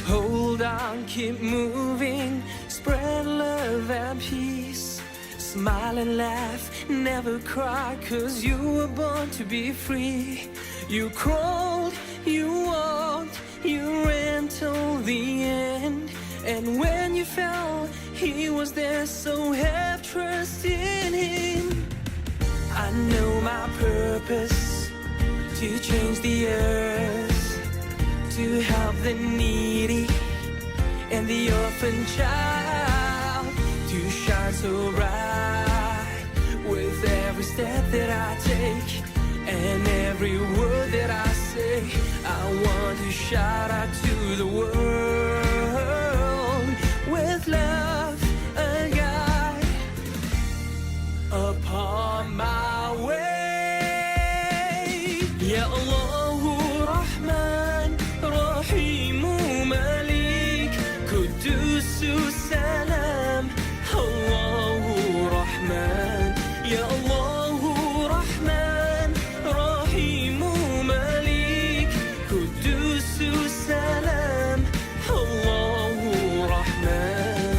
Speaker 4: Hold on, keep moving, spread love and peace. Smile and laugh, never cry, 'cause you were born to be free. You crawled, you walked, you ran till the end. And when you fell, He was there, so have trust in Him. I know my purpose, to change the earth, to help the needy and the orphan child, to shine so bright with every step that I take and every word that I say. I want to shout out to the world with love and guide upon my way. Ya Allahu Rahman, Rahimu Malik, Qudusu Salam. Allahu Rahman, Ya Allahu Rahman, Rahimu Malik, Qudusu Salam. Allahu Rahman.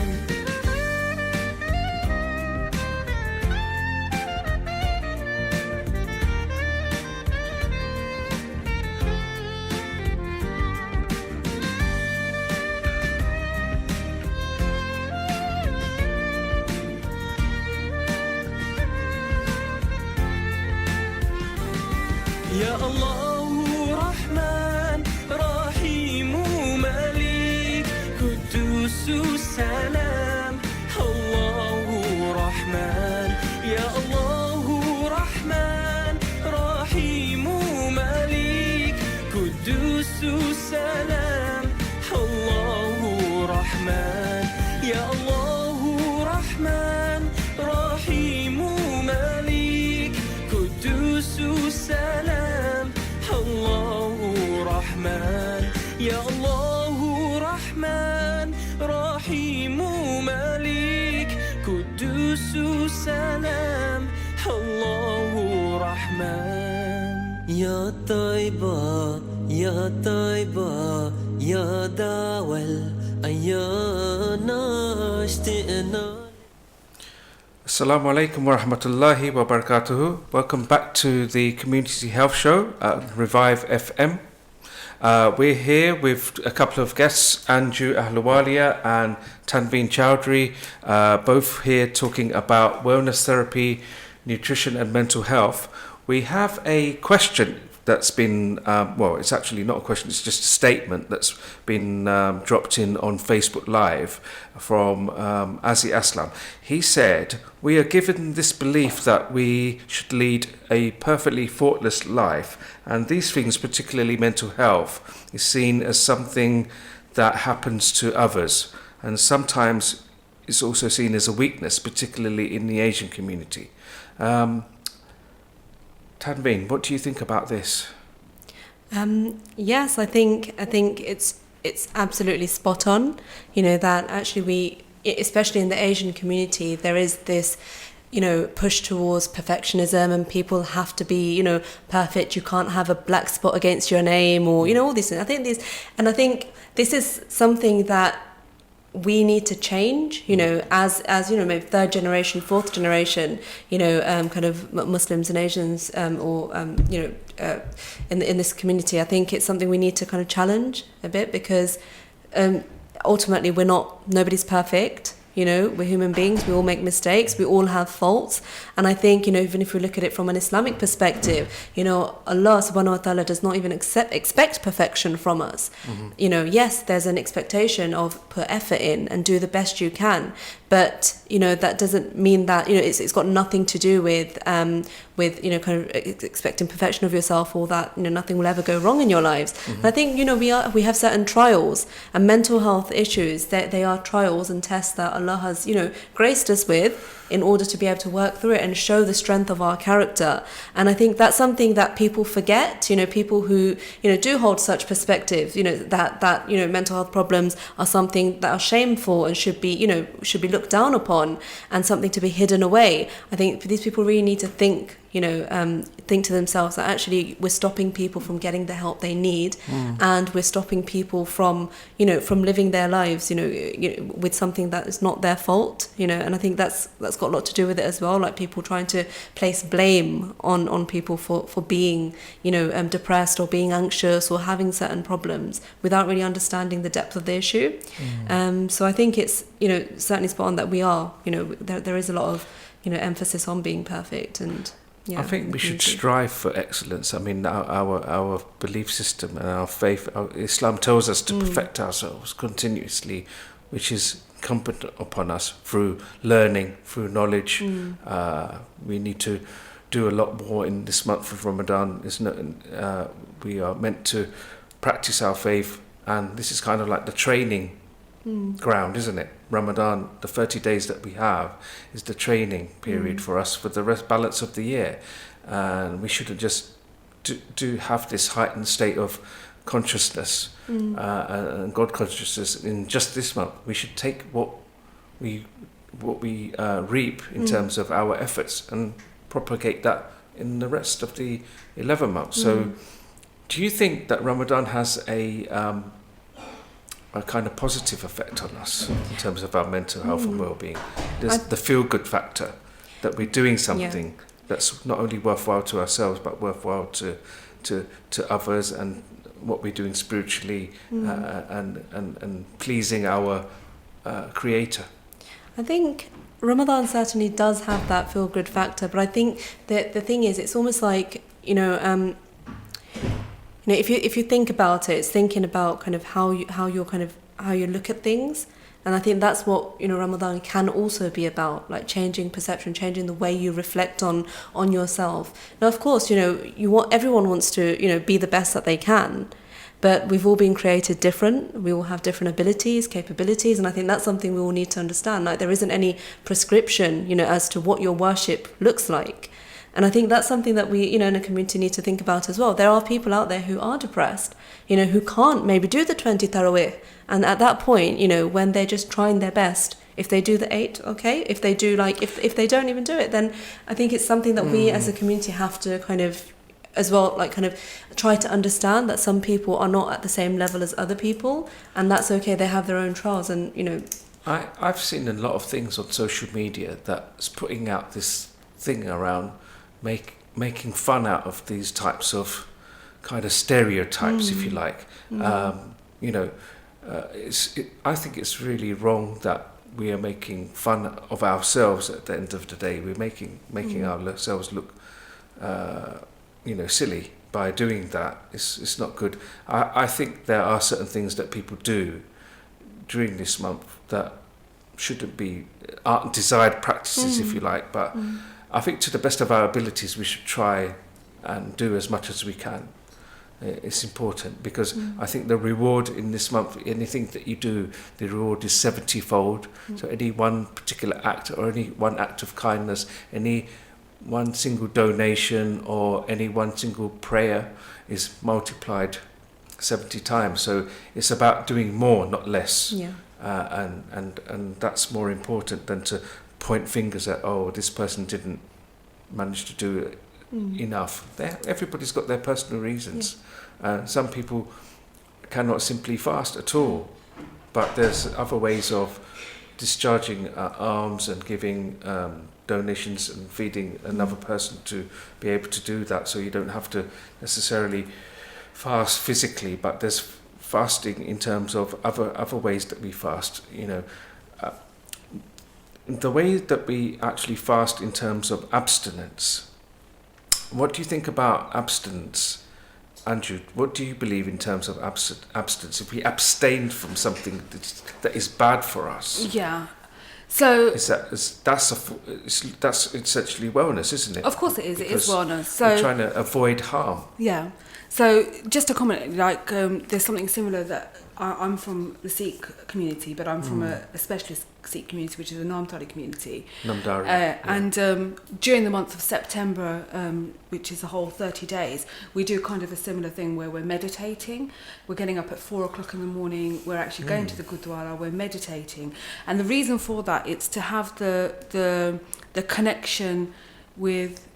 Speaker 4: Ya Allahu Rahman, Rahimu Malik, Qudusu Salam. Allahu Rahman, Ya Allahu Rahman, Rahimu Malik, Qudusu Salam. Allahu Rahman, Ya Allahu Rahman, Rahimu Malik, Qudusu Salam. Allahu Rahman, Ya Allahu Rahman, Rahimu Malik, Qudusu Salam. Allahu Rahman.
Speaker 5: Ya Taiba, Ya Taiba, Ya Dawal Ayana Ishti'na.
Speaker 2: Assalamu alaikum wa rahmatullahi wa barakatuhu. Welcome back to the Community Health Show at Revive FM. We're here with a couple of guests, Anju Ahluwalia and Tanveen Chowdhury, both here talking about wellness therapy, nutrition and mental health. We have a question that's been, well, it's actually not a question, it's just a statement that's been dropped in on Facebook Live from Azi Aslam. He said, "We are given this belief that we should lead a perfectly faultless life, and these things, particularly mental health, is seen as something that happens to others, and sometimes it's also seen as a weakness, particularly in the Asian community." Tanveen, what do you think about this?
Speaker 1: Yes, I think it's absolutely spot on. You know, that actually especially in the Asian community, there is this, you know, push towards perfectionism, and people have to be, you know, perfect. You can't have a black spot against your name, or, you know, all these things. I think this is something that we need to change, as maybe third generation, fourth generation, kind of Muslims and Asians, or in this community. I think it's something we need to kind of challenge a bit, because ultimately nobody's perfect. We're human beings, we all make mistakes, we all have faults. And I think, even if we look at it from an Islamic perspective, Allah subhanahu wa ta'ala does not even expect perfection from us. Mm-hmm. Yes, there's an expectation of put effort in and do the best you can. But, that doesn't mean that, it's got nothing to do with kind of expecting perfection of yourself, or that, nothing will ever go wrong in your lives. Mm-hmm. And I think, we have certain trials and mental health issues, that they are trials and tests that Allah has, graced us with, in order to be able to work through it and show the strength of our character. And I think that's something that people forget, people who, do hold such perspectives, that mental health problems are something that are shameful and should be looked down upon, and something to be hidden away. I think these people really need to think to themselves that actually we're stopping people from getting the help they need, and we're stopping people from living their lives, with something that is not their fault, and I think that's got a lot to do with it as well, like people trying to place blame on people for being, depressed or being anxious or having certain problems without really understanding the depth of the issue. So I think it's, certainly spot on that we are, there is a lot of, emphasis on being perfect. And
Speaker 2: I think we should strive for excellence. I mean, our belief system and our faith, Islam tells us to perfect ourselves continuously, which is incumbent upon us through learning, through knowledge. We need to do a lot more in this month of Ramadan. We are meant to practice our faith, and this is kind of like the training ground, isn't it? Ramadan, the 30 days that we have, is the training period for us for the balance of the year, and we shouldn't just do have this heightened state of consciousness and God consciousness in just this month. We should take what we reap in terms of our efforts and propagate that in the rest of the 11 months. So do you think that Ramadan has a kind of positive effect on us in terms of our mental health and well-being? There's the feel-good factor, that we're doing something that's not only worthwhile to ourselves but worthwhile to others, and what we're doing spiritually and pleasing our Creator. I
Speaker 1: think Ramadan certainly does have that feel-good factor, but I think that the thing is, it's almost like, if you think about it, it's thinking about kind of how you look at things. And I think that's what, Ramadan can also be about, like changing perception, changing the way you reflect on yourself. Now, of course, everyone wants to, be the best that they can, but we've all been created different. We all have different abilities, capabilities, and I think that's something we all need to understand. Like, there isn't any prescription, as to what your worship looks like. And I think that's something that we, in a community need to think about as well. There are people out there who are depressed, who can't maybe do the 20 tarawih. And at that point, when they're just trying their best, if they do the 8, okay. If they do, if they don't even do it, then I think it's something that we as a community have to kind of, as well, kind of try to understand that some people are not at the same level as other people. And that's okay. They have their own trials and,
Speaker 2: I've seen a lot of things on social media that's putting out this thing around making fun out of these types of kind of stereotypes, if you like. I think it's really wrong that we are making fun of ourselves at the end of the day. We're making ourselves look, silly by doing that. It's not good. I think there are certain things that people do during this month that shouldn't be desired practices, if you like, but I think to the best of our abilities we should try and do as much as we can. It's important, because I think the reward in this month, anything that you do, the reward is 70-fold. So any one particular act, or any one act of kindness, any one single donation, or any one single prayer is multiplied 70 times. So it's about doing more, not less. And that's more important than to point fingers at, this person didn't manage to do it enough. Everybody's got their personal reasons. Some people cannot simply fast at all, but there's other ways of discharging alms and giving donations and feeding another person to be able to do that, so you don't have to necessarily fast physically, but there's fasting in terms of other ways that we fast. The way that we actually fast in terms of abstinence. What do you think about abstinence, Andrew? What do you believe in terms of abstinence? If we abstain from something that is bad for us,
Speaker 3: Yeah. So
Speaker 2: that's essentially wellness, isn't it?
Speaker 3: of course it is.
Speaker 2: Because
Speaker 3: it is wellness. So
Speaker 2: we're trying to avoid harm.
Speaker 3: yeah. So just to comment, like there's something similar that I'm from the Sikh community, but I'm from a specialist Sikh community, which is a Namdari community.
Speaker 2: Namdari.
Speaker 3: And during the month of September, which is a whole 30 days, we do kind of a similar thing where we're meditating. We're getting up at 4 o'clock in the morning. We're actually going to the Gurdwara. We're meditating, and the reason for that it's to have the connection with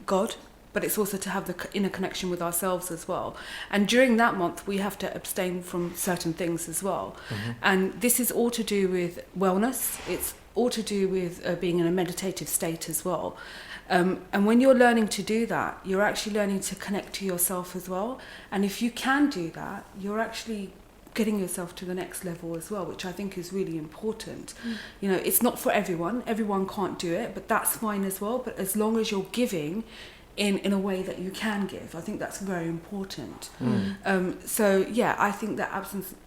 Speaker 3: God. But it's also to have the inner connection with ourselves as well. And during that month, we have to abstain from certain things as well. And this is all to do with wellness. It's all to do with being in a meditative state as well. And when you're learning to do that, you're actually learning to connect to yourself as well. And if you can do that, you're actually getting yourself to the next level as well, which I think is really important. It's not for everyone. Everyone can't do it, but that's fine as well. But as long as you're giving in a way that you can give, I think that's very important. So yeah, I think that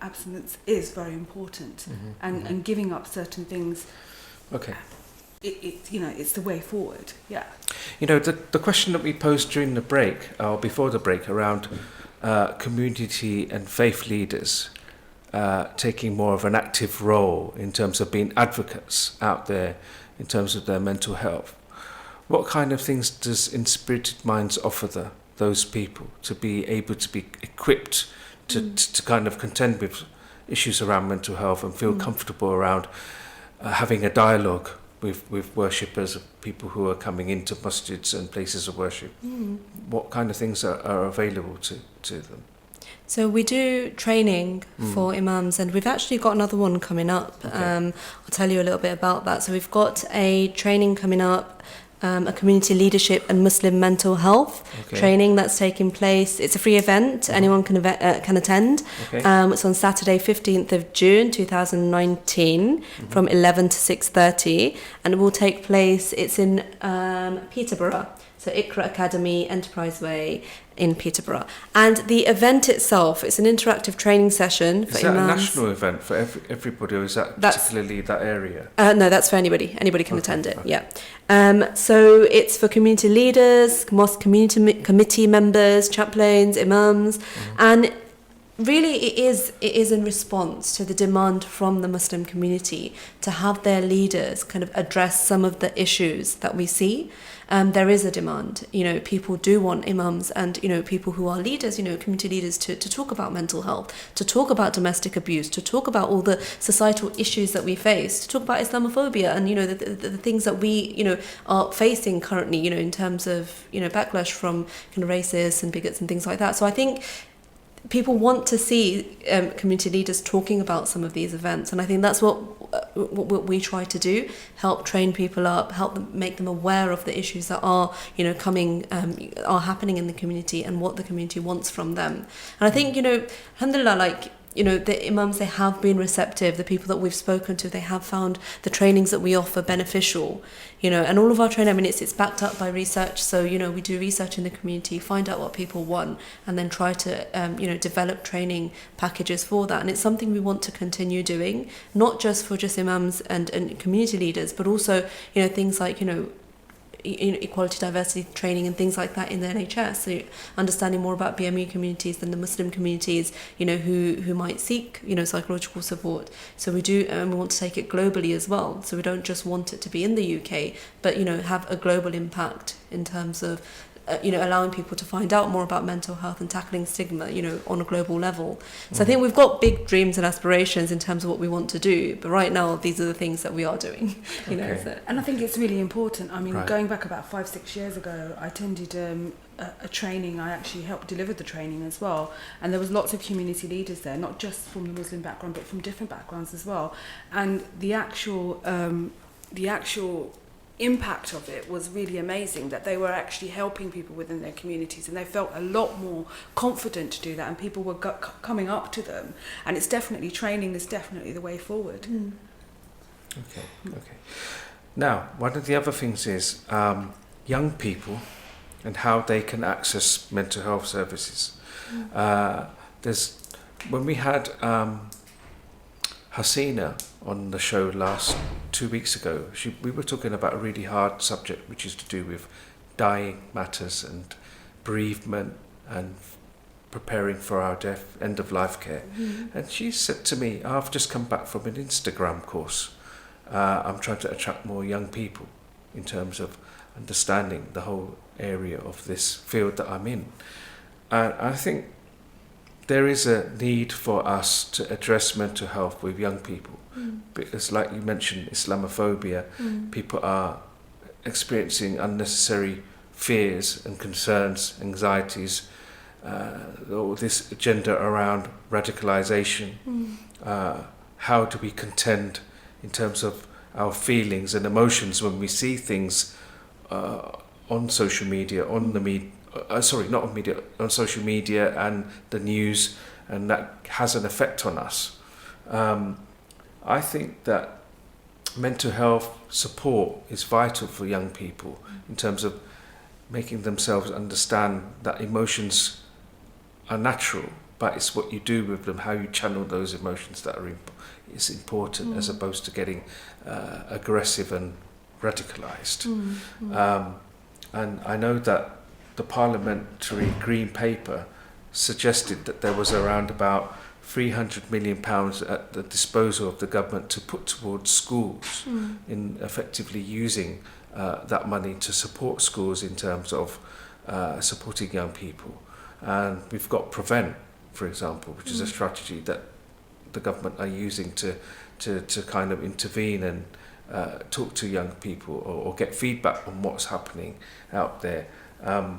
Speaker 3: abstinence is very important, and giving up certain things.
Speaker 2: Okay.
Speaker 3: It's the way forward. Yeah.
Speaker 2: The question that we posed during the break, or before the break, around community and faith leaders taking more of an active role in terms of being advocates out there in terms of their mental health. What kind of things does Inspirited Minds offer those people to be able to be equipped to kind of contend with issues around mental health and feel comfortable around having a dialogue with worshippers, people who are coming into masjids and places of worship? What kind of things are available to them?
Speaker 1: So we do training for imams, and we've actually got another one coming up.
Speaker 2: Okay.
Speaker 1: I'll tell you a little bit about that. So we've got a training coming up, a community leadership and Muslim mental health training that's taking place. It's a free event. Anyone can attend.
Speaker 2: Okay.
Speaker 1: It's on Saturday, 15th of June, 2019, from 11 to 6:30, and it will take place. It's in Peterborough. So Iqra Academy, Enterprise Way in Peterborough. And the event itself, it's an interactive training session for imams.
Speaker 2: Is that a national event for everybody, or is that particularly that area?
Speaker 1: No, that's for anybody. Anybody can attend it, yeah. So it's for community leaders, mosque committee members, chaplains, imams, and really it is in response to the demand from the Muslim community to have their leaders kind of address some of the issues that we see. There is a demand, people do want imams and, people who are leaders, community leaders to talk about mental health, to talk about domestic abuse, to talk about all the societal issues that we face, to talk about Islamophobia and, the things that we, are facing currently, in terms of, backlash from kind of racists and bigots and things like that. So I think people want to see community leaders talking about some of these events, and I think that's what we try to do: help train people up, help them, make them aware of the issues that are are happening in the community and what the community wants from them. And I think alhamdulillah, the imams, they have been receptive. The people that we've spoken to, they have found the trainings that we offer beneficial, and all of our training, it's backed up by research. So, we do research in the community, find out what people want, and then try to, develop training packages for that. And it's something we want to continue doing, not just for just imams and community leaders, but also, things like, equality, diversity training and things like that in the NHS. So understanding more about BME communities than the Muslim communities, who might seek, psychological support. So we do, and we want to take it globally as well. So we don't just want it to be in the UK, but, have a global impact in terms of, allowing people to find out more about mental health and tackling stigma, on a global level. So I think we've got big dreams and aspirations in terms of what we want to do, but right now these are the things that we are doing. So.
Speaker 3: And I think it's really important.
Speaker 2: Right.
Speaker 3: Going back about 5-6 years ago, I attended a training. I actually helped deliver the training as well, and there was lots of community leaders there, not just from the Muslim background but from different backgrounds as well. And the actual impact of it was really amazing, that they were actually helping people within their communities, and they felt a lot more confident to do that, and people were coming up to them. And it's definitely, training is definitely the way forward.
Speaker 2: Okay. Now, one of the other things is young people and how they can access mental health services. When we had Hasina on the show 2 weeks ago, we were talking about a really hard subject, which is to do with dying matters and bereavement and preparing for our death, end of life care. And she said to me, I've just come back from an Instagram course. I'm trying to attract more young people in terms of understanding the whole area of this field that I'm in. And I think there is a need for us to address mental health with young people, because like you mentioned, Islamophobia, people are experiencing unnecessary fears and concerns, anxieties, all this agenda around radicalization. How do we contend in terms of our feelings and emotions when we see things on social media, on social media and the news, and that has an effect on us. I think that mental health support is vital for young people in terms of making themselves understand that emotions are natural, but it's what you do with them, how you channel those emotions that is important, as opposed to getting aggressive and radicalized. And I know that the parliamentary green paper suggested that there was around about £300 million at the disposal of the government to put towards schools, in effectively using that money to support schools in terms of supporting young people. And we've got Prevent, for example, which is a strategy that the government are using to kind of intervene and talk to young people or get feedback on what's happening out there. The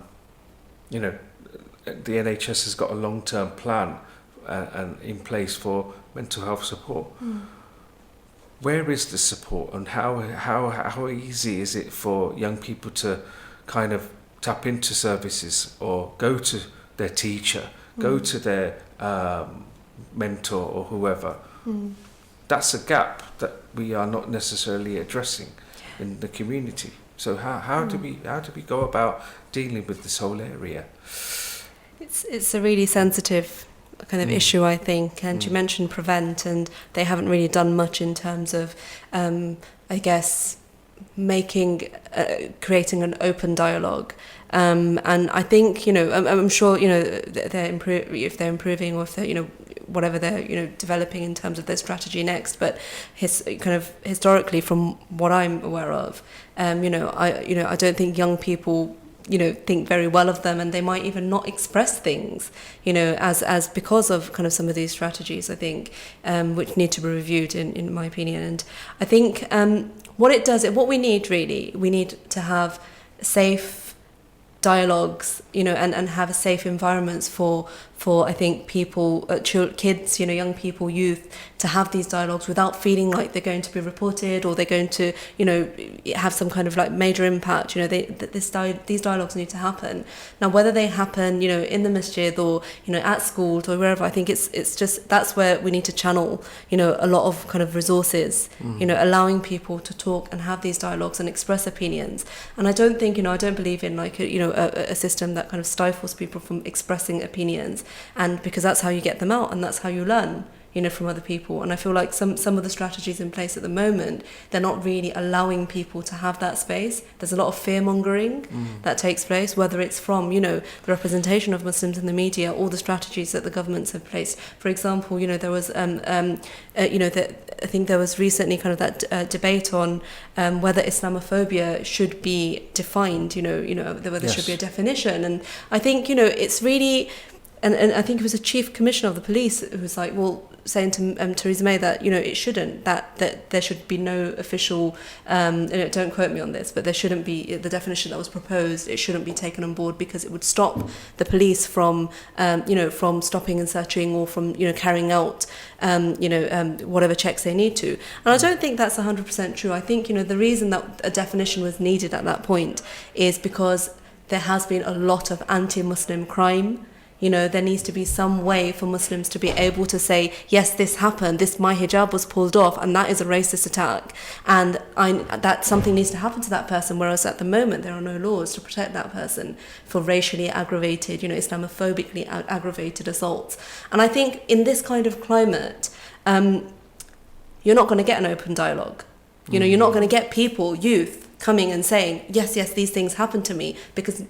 Speaker 2: NHS has got a long-term plan and in place for mental health support. Where is the support, and how easy is it for young people to kind of tap into services or go to their teacher, go to their mentor or whoever? That's a gap that we are not necessarily addressing in the community. So how do we go about dealing with this whole area?
Speaker 1: It's a really sensitive kind of issue, I think, and you mentioned Prevent, and they haven't really done much in terms of I guess creating an open dialogue. And I think, I'm sure, if they're improving, or if they're, whatever they're, developing in terms of their strategy next. But historically, from what I'm aware of, I don't think young people, think very well of them, and they might even not express things, as because of kind of some of these strategies, I think, which need to be reviewed in my opinion. And I think what we need to have safe dialogues, and have safe environments for I think people, kids, young people, youth, to have these dialogues without feeling like they're going to be reported or they're going to, have some kind of like major impact. These dialogues need to happen. Now, whether they happen, in the masjid or, at schools or wherever, I think it's just, that's where we need to channel, a lot of kind of resources, allowing people to talk and have these dialogues and express opinions. And I don't think, I don't believe in like, a system that kind of stifles people from expressing opinions, and because that's how you get them out and that's how you learn, from other people. And I feel like some of the strategies in place at the moment, they're not really allowing people to have that space. There's a lot of fear-mongering that takes place, whether it's from, the representation of Muslims in the media or the strategies that the governments have placed. For example, there was, I think there was recently kind of that debate on whether Islamophobia should be defined, whether there should be a definition. And I think, it's really and I think it was the chief commissioner of the police who was like, well, saying to Theresa May that, you know, it shouldn't, that there should be no official, don't quote me on this, but there shouldn't be, the definition that was proposed, it shouldn't be taken on board because it would stop the police from, from stopping and searching or from, carrying out, whatever checks they need to. And I don't think that's 100% true. I think, the reason that a definition was needed at that point is because there has been a lot of anti-Muslim crime. There needs to be some way for Muslims to be able to say, yes, this happened, my hijab was pulled off, and that is a racist attack, and that something needs to happen to that person, whereas at the moment there are no laws to protect that person for racially aggravated, Islamophobically aggravated assaults. And I think in this kind of climate, you're not going to get an open dialogue. You're not going to get people, youth, coming and saying, yes, these things happen to me, because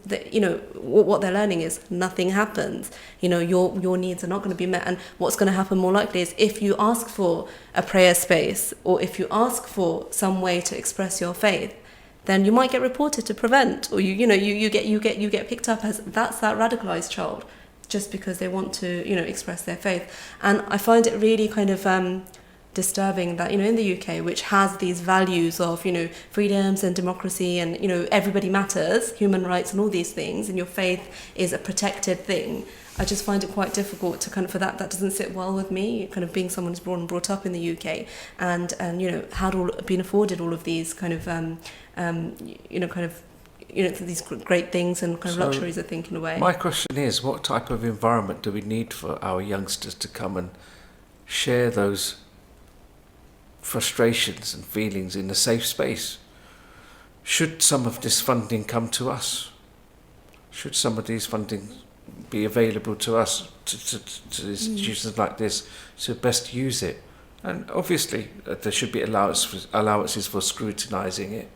Speaker 1: what they're learning is nothing happens. Your needs are not going to be met. And what's going to happen more likely is if you ask for a prayer space, or if you ask for some way to express your faith, then you might get reported to Prevent, or you get picked up as that radicalized child just because they want to express their faith. And I find it really kind of disturbing that in the UK, which has these values of freedoms and democracy and everybody matters, human rights and all these things, and your faith is a protected thing, I just find it quite difficult to for that doesn't sit well with me, being someone who's born and brought up in the UK and had been afforded all of these these great things and luxuries, I think, in a way.
Speaker 2: My question is, what type of environment do we need for our youngsters to come and share those frustrations and feelings in a safe space? Should some of this funding come to us? Should some of these funding be available to us, to institutions like this, to best use it? And obviously there should be allowances for scrutinising it,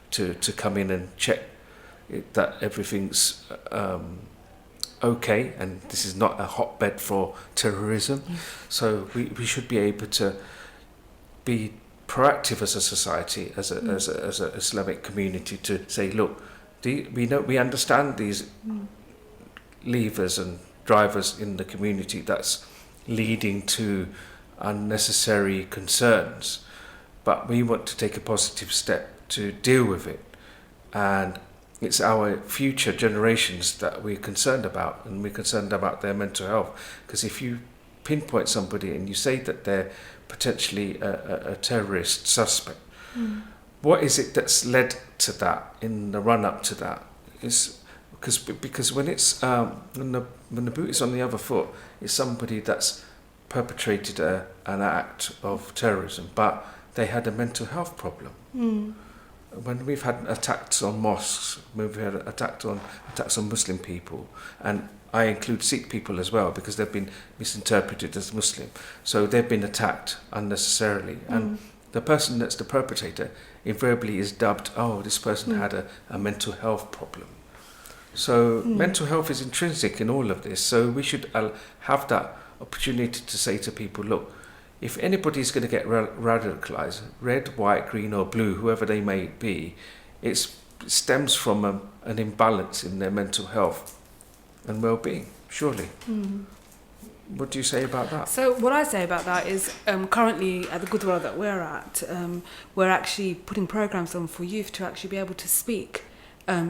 Speaker 2: to come in and check that everything's okay, and this is not a hotbed for terrorism. So we should be able to be proactive as a society, as a Islamic community, to say, look, we understand these levers and drivers in the community that's leading to unnecessary concerns, but we want to take a positive step to deal with it. And it's our future generations that we're concerned about, and we're concerned about their mental health. Because if you pinpoint somebody and you say that they're potentially a terrorist suspect, what is it that's led to that in the run-up to that? Is because when it's when the boot is on the other foot, it's somebody that's perpetrated an act of terrorism, but they had a mental health problem. When we've had attacks on mosques, we've had attacks on Muslim people, and I include Sikh people as well, because they've been misinterpreted as Muslim, so they've been attacked unnecessarily, and the person that's the perpetrator invariably is dubbed, this person had a mental health problem. So mental health is intrinsic in all of this, so we should have that opportunity to say to people, look, if anybody's going to get radicalised, red, white, green or blue, whoever they may be, it stems from an imbalance in their mental health and well-being, surely. What do you say about that?
Speaker 3: So what I say about that is currently at the Gurdwara that we're at, we're actually putting programmes on for youth to actually be able to speak.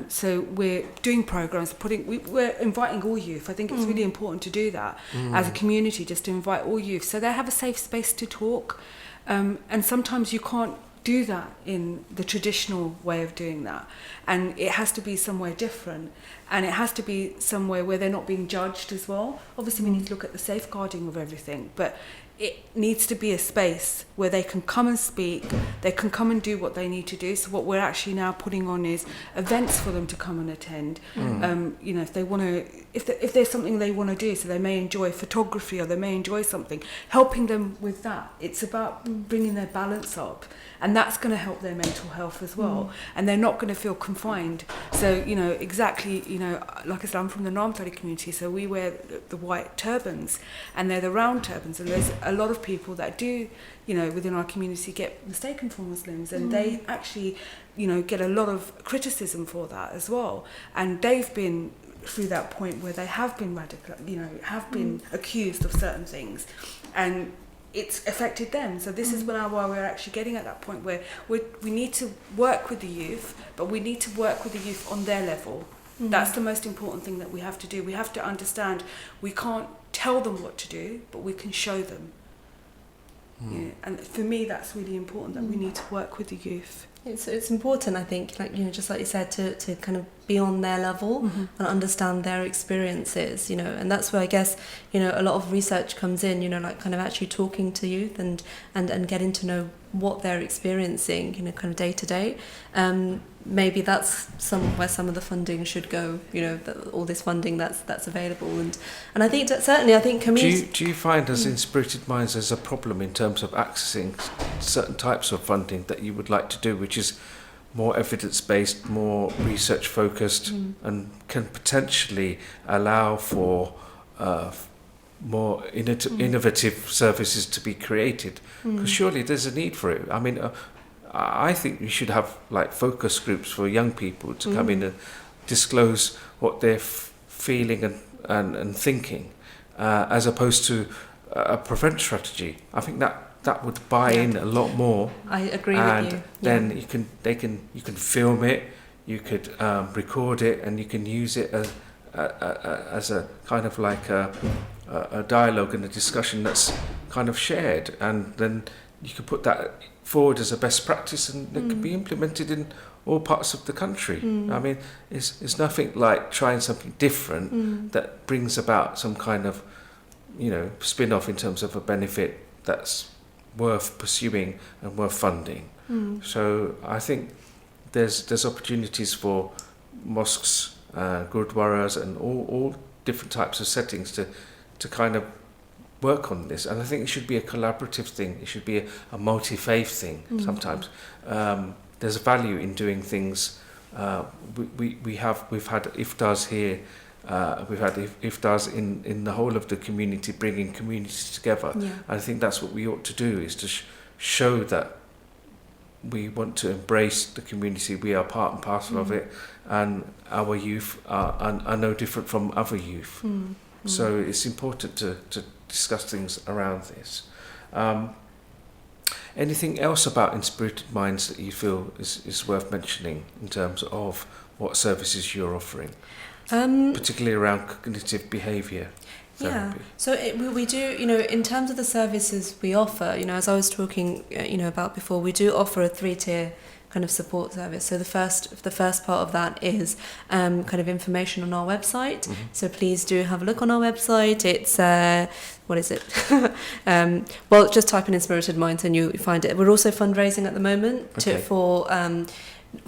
Speaker 3: So we're doing programs, we're inviting all youth. I think it's really important to do that as a community, just to invite all youth so they have a safe space to talk. And sometimes you can't do that in the traditional way of doing that, and it has to be somewhere different, and it has to be somewhere where they're not being judged as well. Obviously we need to look at the safeguarding of everything, but it needs to be a space where they can come and speak, they can come and do what they need to do. So what we're actually now putting on is events for them to come and attend. If they want to, if there's something they want to do, so they may enjoy photography or they may enjoy something, helping them with that. It's about bringing their balance up, and that's going to help their mental health as well. And they're not going to feel confined. So, like I said, I'm from the Namthari community, so we wear the white turbans, and they're the round turbans, and there's a lot of people that do, within our community get mistaken for Muslims, and they actually, get a lot of criticism for that as well. And they've been through that point where they have been have been accused of certain things, and it's affected them. So this is why we're actually getting at that point where we need to work with the youth, but we need to work with the youth on their level. That's the most important thing that we have to do. We have to understand we can't tell them what to do, but we can show them. Yeah, and for me, that's really important, that we need to work with the youth.
Speaker 1: It's important, I think, just like you said, to kind of be on their level and understand their experiences, and that's where I guess, a lot of research comes in, like kind of actually talking to youth and getting to know what they're experiencing, kind of day to day. Maybe that's where some of the funding should go, all this funding that's available. And I think certainly, I think community...
Speaker 2: Do you find as in Spirited Minds there's a problem in terms of accessing certain types of funding that you would like to do, which is more evidence-based, more research-focused, and can potentially allow for more innovative services to be created? Because surely there's a need for it. I mean, I think we should have focus groups for young people to come in and disclose what they're feeling and thinking, as opposed to a prevent strategy. I think that would buy in a lot more.
Speaker 1: I agree with you.
Speaker 2: And then you can film it, you could record it, and you can use it as a kind of a dialogue and a discussion that's kind of shared, and then you could put that forward as a best practice, and it could be implemented in all parts of the country. I mean, it's nothing like trying something different that brings about some kind of spin-off in terms of a benefit that's worth pursuing and worth funding. So I think there's opportunities for mosques, gurdwaras, and all different types of settings to kind of work on this. And I think it should be a collaborative thing. It should be a multi-faith thing. Sometimes there's value in doing things. We've had iftars here. We've had iftars in the whole of the community, bringing communities together. I think that's what we ought to do, is to show that we want to embrace the community. We are part and parcel of it, and our youth are no different from other youth. So it's important to discuss things around this. Anything else about Inspirited Minds that you feel is worth mentioning in terms of what services you're offering, particularly around cognitive behaviour therapy?
Speaker 1: Yeah, so we do, in terms of the services we offer, as I was talking, about before, we do offer a 3-tier kind of support service. So the first part of that is kind of information on our website. So please do have a look on our website. It's what is it? Well, just type in Inspirited Minds and you find it. We're also fundraising at the moment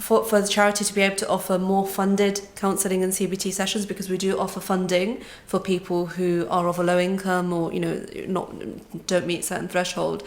Speaker 1: for the charity to be able to offer more funded counselling and CBT sessions, because we do offer funding for people who are of a low income or don't meet certain threshold.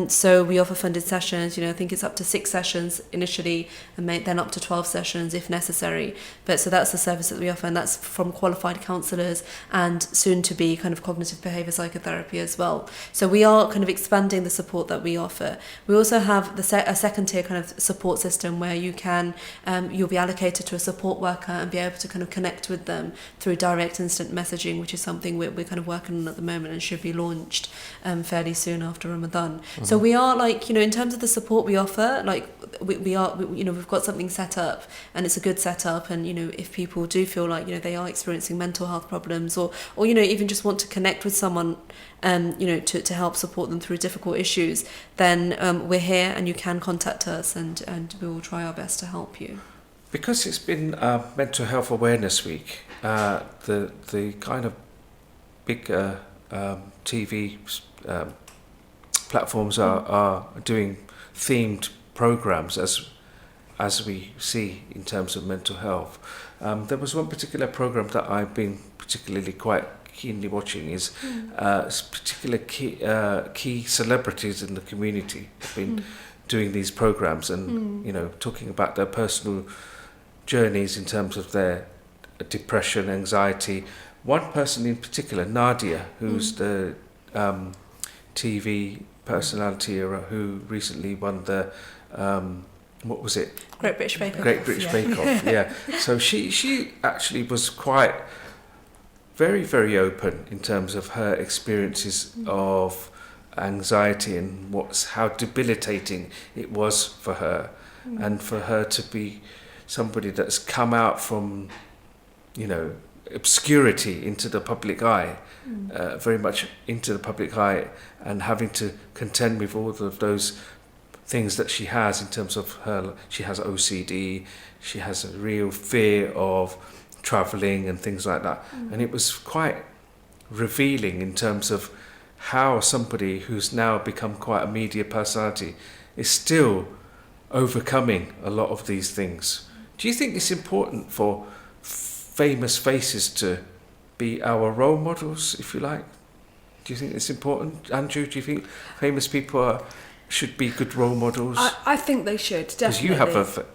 Speaker 1: So we offer funded sessions. I think it's up to 6 sessions initially, and then up to 12 sessions if necessary. But so that's the service that we offer, and that's from qualified counsellors and soon to be kind of cognitive behaviour psychotherapy as well. So we are kind of expanding the support that we offer. We also have a second tier kind of support system where you'll be allocated to a support worker and be able to kind of connect with them through direct instant messaging, which is something we're kind of working on at the moment and should be launched fairly soon after Ramadan. So we are in terms of the support we offer, we've got something set up, and it's a good setup. And if people do feel like they are experiencing mental health problems, or even just want to connect with someone, to help support them through difficult issues, then we're here, and you can contact us, and we will try our best to help you.
Speaker 2: Because it's been Mental Health Awareness Week, the kind of big TV platforms are doing themed programs as we see in terms of mental health. There was one particular program that I've been particularly quite keenly watching, is particular key celebrities in the community have been doing these programs and talking about their personal journeys in terms of their depression, anxiety. One person in particular, Nadia, who's the TV personality who recently won the what was it?
Speaker 1: Great British Bake Off.
Speaker 2: Great British Bake Off. Yeah. So she actually was quite very, very open in terms of her experiences of anxiety and how debilitating it was for her, and for her to be somebody that's come out from, obscurity into the public eye, very much into the public eye, and having to contend with all of those things that she has in terms of she has OCD, she has a real fear of travelling and things like that. And it was quite revealing in terms of how somebody who's now become quite a media personality is still overcoming a lot of these things. Do you think it's important for famous faces to be our role models, if you like? Do you think it's important? Andrew, do you think famous people should be good role models?
Speaker 3: I think they should, definitely.
Speaker 2: Because you have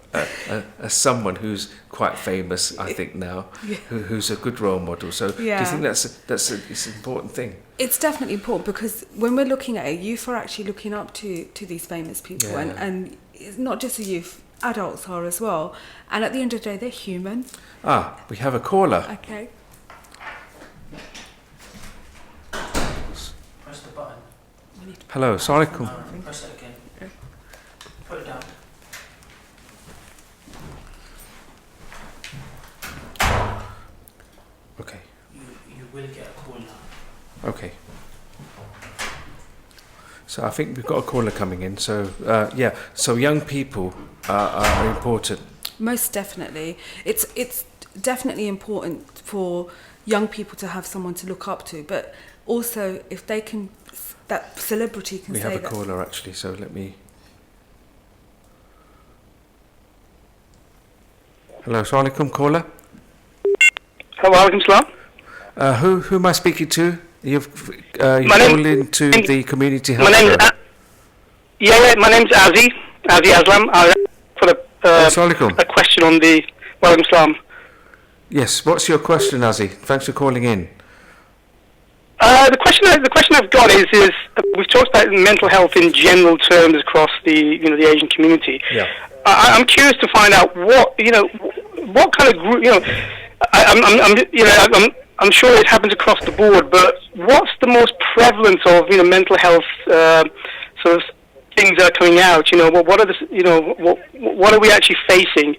Speaker 2: a someone who's quite famous, I think now, who's a good role model. So do you think it's an important thing?
Speaker 3: It's definitely important, because when we're looking at it, youth are actually looking up to these famous people, and it's not just the youth, adults are as well. And at the end of the day, they're human.
Speaker 2: We have a caller.
Speaker 3: Okay.
Speaker 6: Press the button.
Speaker 2: Hello, sorry.
Speaker 6: Press it again. Put it down.
Speaker 2: Okay.
Speaker 6: You will get a call now.
Speaker 2: Okay. So I think we've got a caller coming in. So so young people are important.
Speaker 3: Most definitely. It's definitely important for young people to have someone to look up to, but also if they can, that celebrity can
Speaker 2: we
Speaker 3: say
Speaker 2: have a
Speaker 3: that.
Speaker 2: caller actually, so let me... Hello, assalamu alaikum, caller.
Speaker 7: Walaikum salam.
Speaker 2: Who am I speaking to? You've called into the community health.
Speaker 7: My name's Azzy Aslam. For a question on the Walaikum salam.
Speaker 2: Yes, what's your question, Azzy? Thanks for calling in.
Speaker 7: The question I've got is we've talked about mental health in general terms across the Asian community.
Speaker 2: Yeah.
Speaker 7: I'm curious to find out what kind of group I'm sure it happens across the board, but what's the most prevalence of mental health sort of things that are coming out? What are what are we actually facing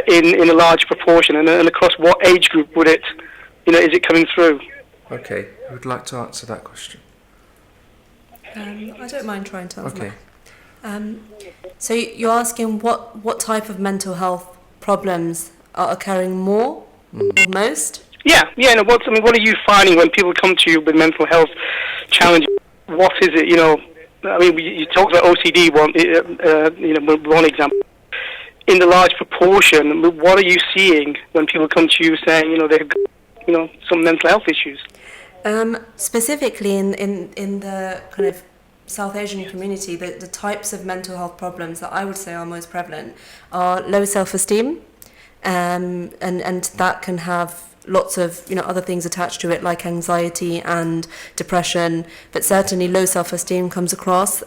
Speaker 7: in a large proportion, and across what age group would it is it coming through?
Speaker 2: Okay, who would like to answer that question?
Speaker 1: I don't mind trying to answer that. So you're asking what type of mental health problems are occurring more or most?
Speaker 7: Yeah. What are you finding when people come to you with mental health challenges? What is it? You talked about OCD, one example. In the large proportion, what are you seeing when people come to you saying, they've got, some mental health issues?
Speaker 1: Specifically in the kind of South Asian community, the types of mental health problems that I would say are most prevalent are low self-esteem, and that can have lots of other things attached to it, like anxiety and depression, but certainly low self-esteem comes across.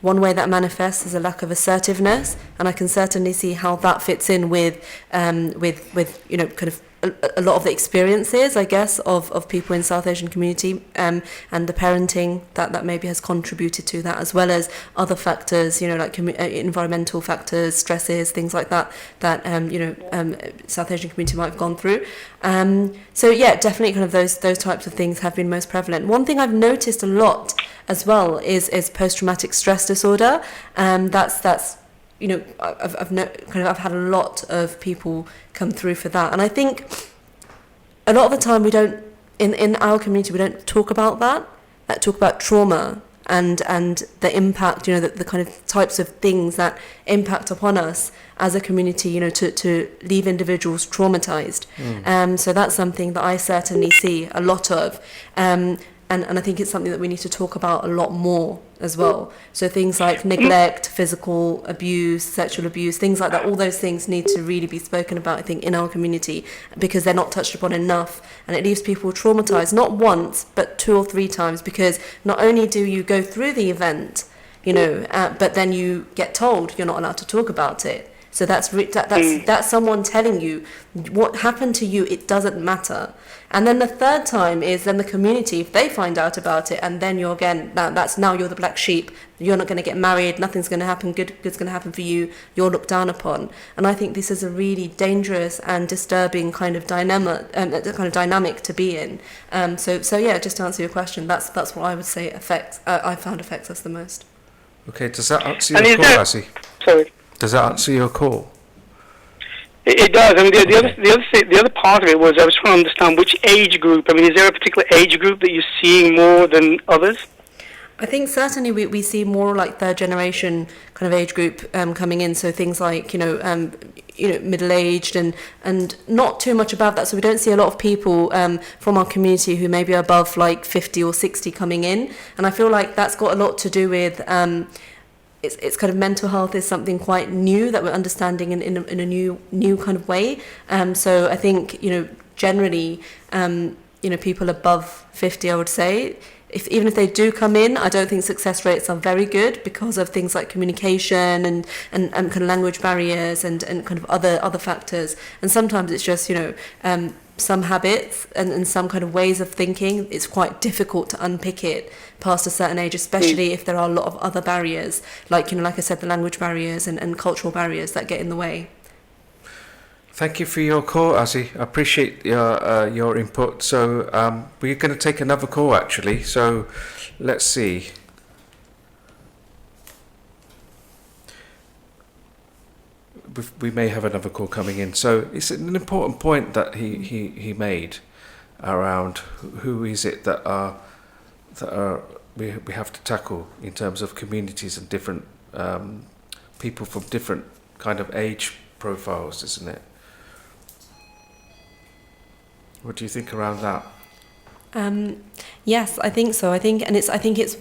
Speaker 1: One way that manifests is a lack of assertiveness, and I can certainly see how that fits in with kind of a lot of the experiences, I guess, of people in South Asian community, and the parenting that maybe has contributed to that, as well as other factors, like environmental factors, stresses, things like that South Asian community might have gone through. So yeah, definitely kind of those types of things have been most prevalent. One thing I've noticed a lot as well is post-traumatic stress disorder. That's I've had a lot of people come through for that, and I think a lot of the time we don't in our community we don't talk about that. Talk about trauma and the impact, the kind of types of things that impact upon us as a community, to leave individuals traumatized. So that's something that I certainly see a lot of. And I think it's something that we need to talk about a lot more as well. So things like neglect, physical abuse, sexual abuse, things like that, all those things need to really be spoken about, I think, in our community, because they're not touched upon enough. And it leaves people traumatized, not once, but 2 or 3 times, because not only do you go through the event, but then you get told you're not allowed to talk about it. So that's someone telling you what happened to you. It doesn't matter. And then the third time is then the community, if they find out about it, and then you're again, now you're the black sheep. You're not going to get married. Nothing's going to happen. Good's going to happen for you. You're looked down upon. And I think this is a really dangerous and disturbing kind of dynamic to be in. So yeah, just to answer your question, that's what I would say I found affects us the most.
Speaker 2: Okay, does that answer your call, Asi?
Speaker 7: Sorry.
Speaker 2: Does that answer your call?
Speaker 7: It does. I mean, the other part of it was I was trying to understand which age group. I mean, is there a particular age group that you're seeing more than others?
Speaker 1: I think certainly we see more like third generation kind of age group coming in. So things like middle aged and not too much above that. So we don't see a lot of people from our community who maybe are above like 50 or 60 coming in. And I feel like that's got a lot to do with. It's kind of mental health is something quite new that we're understanding in a new kind of way. So I think generally people above 50, I would say, even if they do come in, I don't think success rates are very good because of things like communication and kind of language barriers and kind of other factors. And sometimes it's just some habits and some kind of ways of thinking. It's quite difficult to unpick it past a certain age, especially if there are a lot of other barriers, like like I said, the language barriers and cultural barriers that get in the way.
Speaker 2: Thank you for your call, Asi. I appreciate your input. So we're going to take another call, actually. So let's see. We may have another call coming in. So it's an important point that he made around who is it that we have to tackle in terms of communities and different people from different kind of age profiles, isn't it? What do you think around that?
Speaker 1: Yes, I think so. I think it's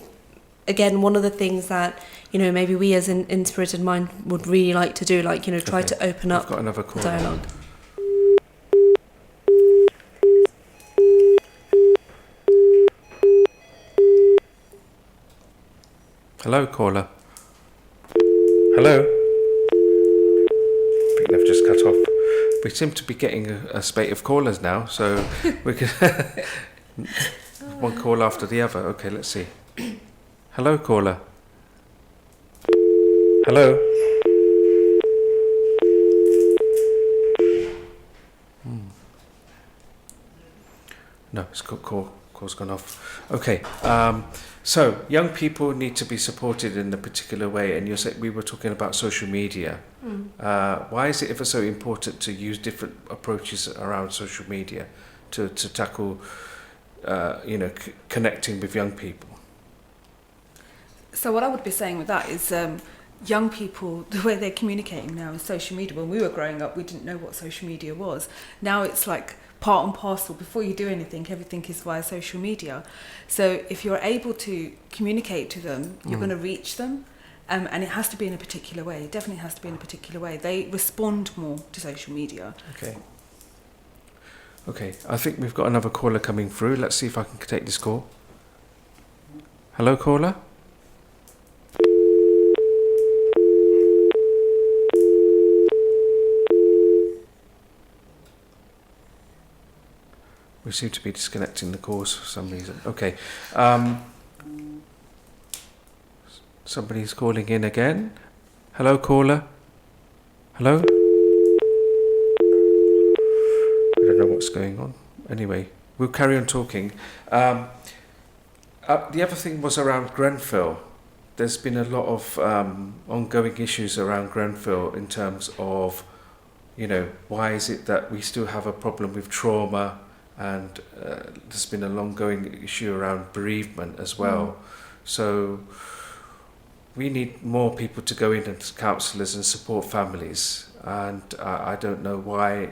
Speaker 1: again one of the things that maybe we as an Inspirited Mind would really like to do, like try to open up.
Speaker 2: We've got another call.
Speaker 1: Dialogue.
Speaker 2: Hello, caller. Hello. I think they've just cut off. We seem to be getting a spate of callers now, so we can one call after the other. Okay, let's see. Hello, caller. Hello. No, it's call's gone off. Okay. So young people need to be supported in a particular way, and we were talking about social media. Why is it ever so important to use different approaches around social media to tackle, connecting with young people?
Speaker 3: So what I would be saying with that is young people, the way they're communicating now is social media. When we were growing up, we didn't know what social media was. Now it's like part and parcel. Before you do anything, everything is via social media. So if you're able to communicate to them, you're going to reach them. And it has to be in a particular way. It definitely has to be in a particular way. They respond more to social media.
Speaker 2: Okay, I think we've got another caller coming through. Let's see if I can take this call. Hello, caller? We seem to be disconnecting the calls for some reason. Okay. Somebody's calling in again. Hello, caller. Hello? I don't know what's going on. Anyway, we'll carry on talking. The other thing was around Grenfell. There's been a lot of ongoing issues around Grenfell in terms of, why is it that we still have a problem with trauma, and there's been an ongoing issue around bereavement as well. So we need more people to go in as counsellors and support families, and I don't know why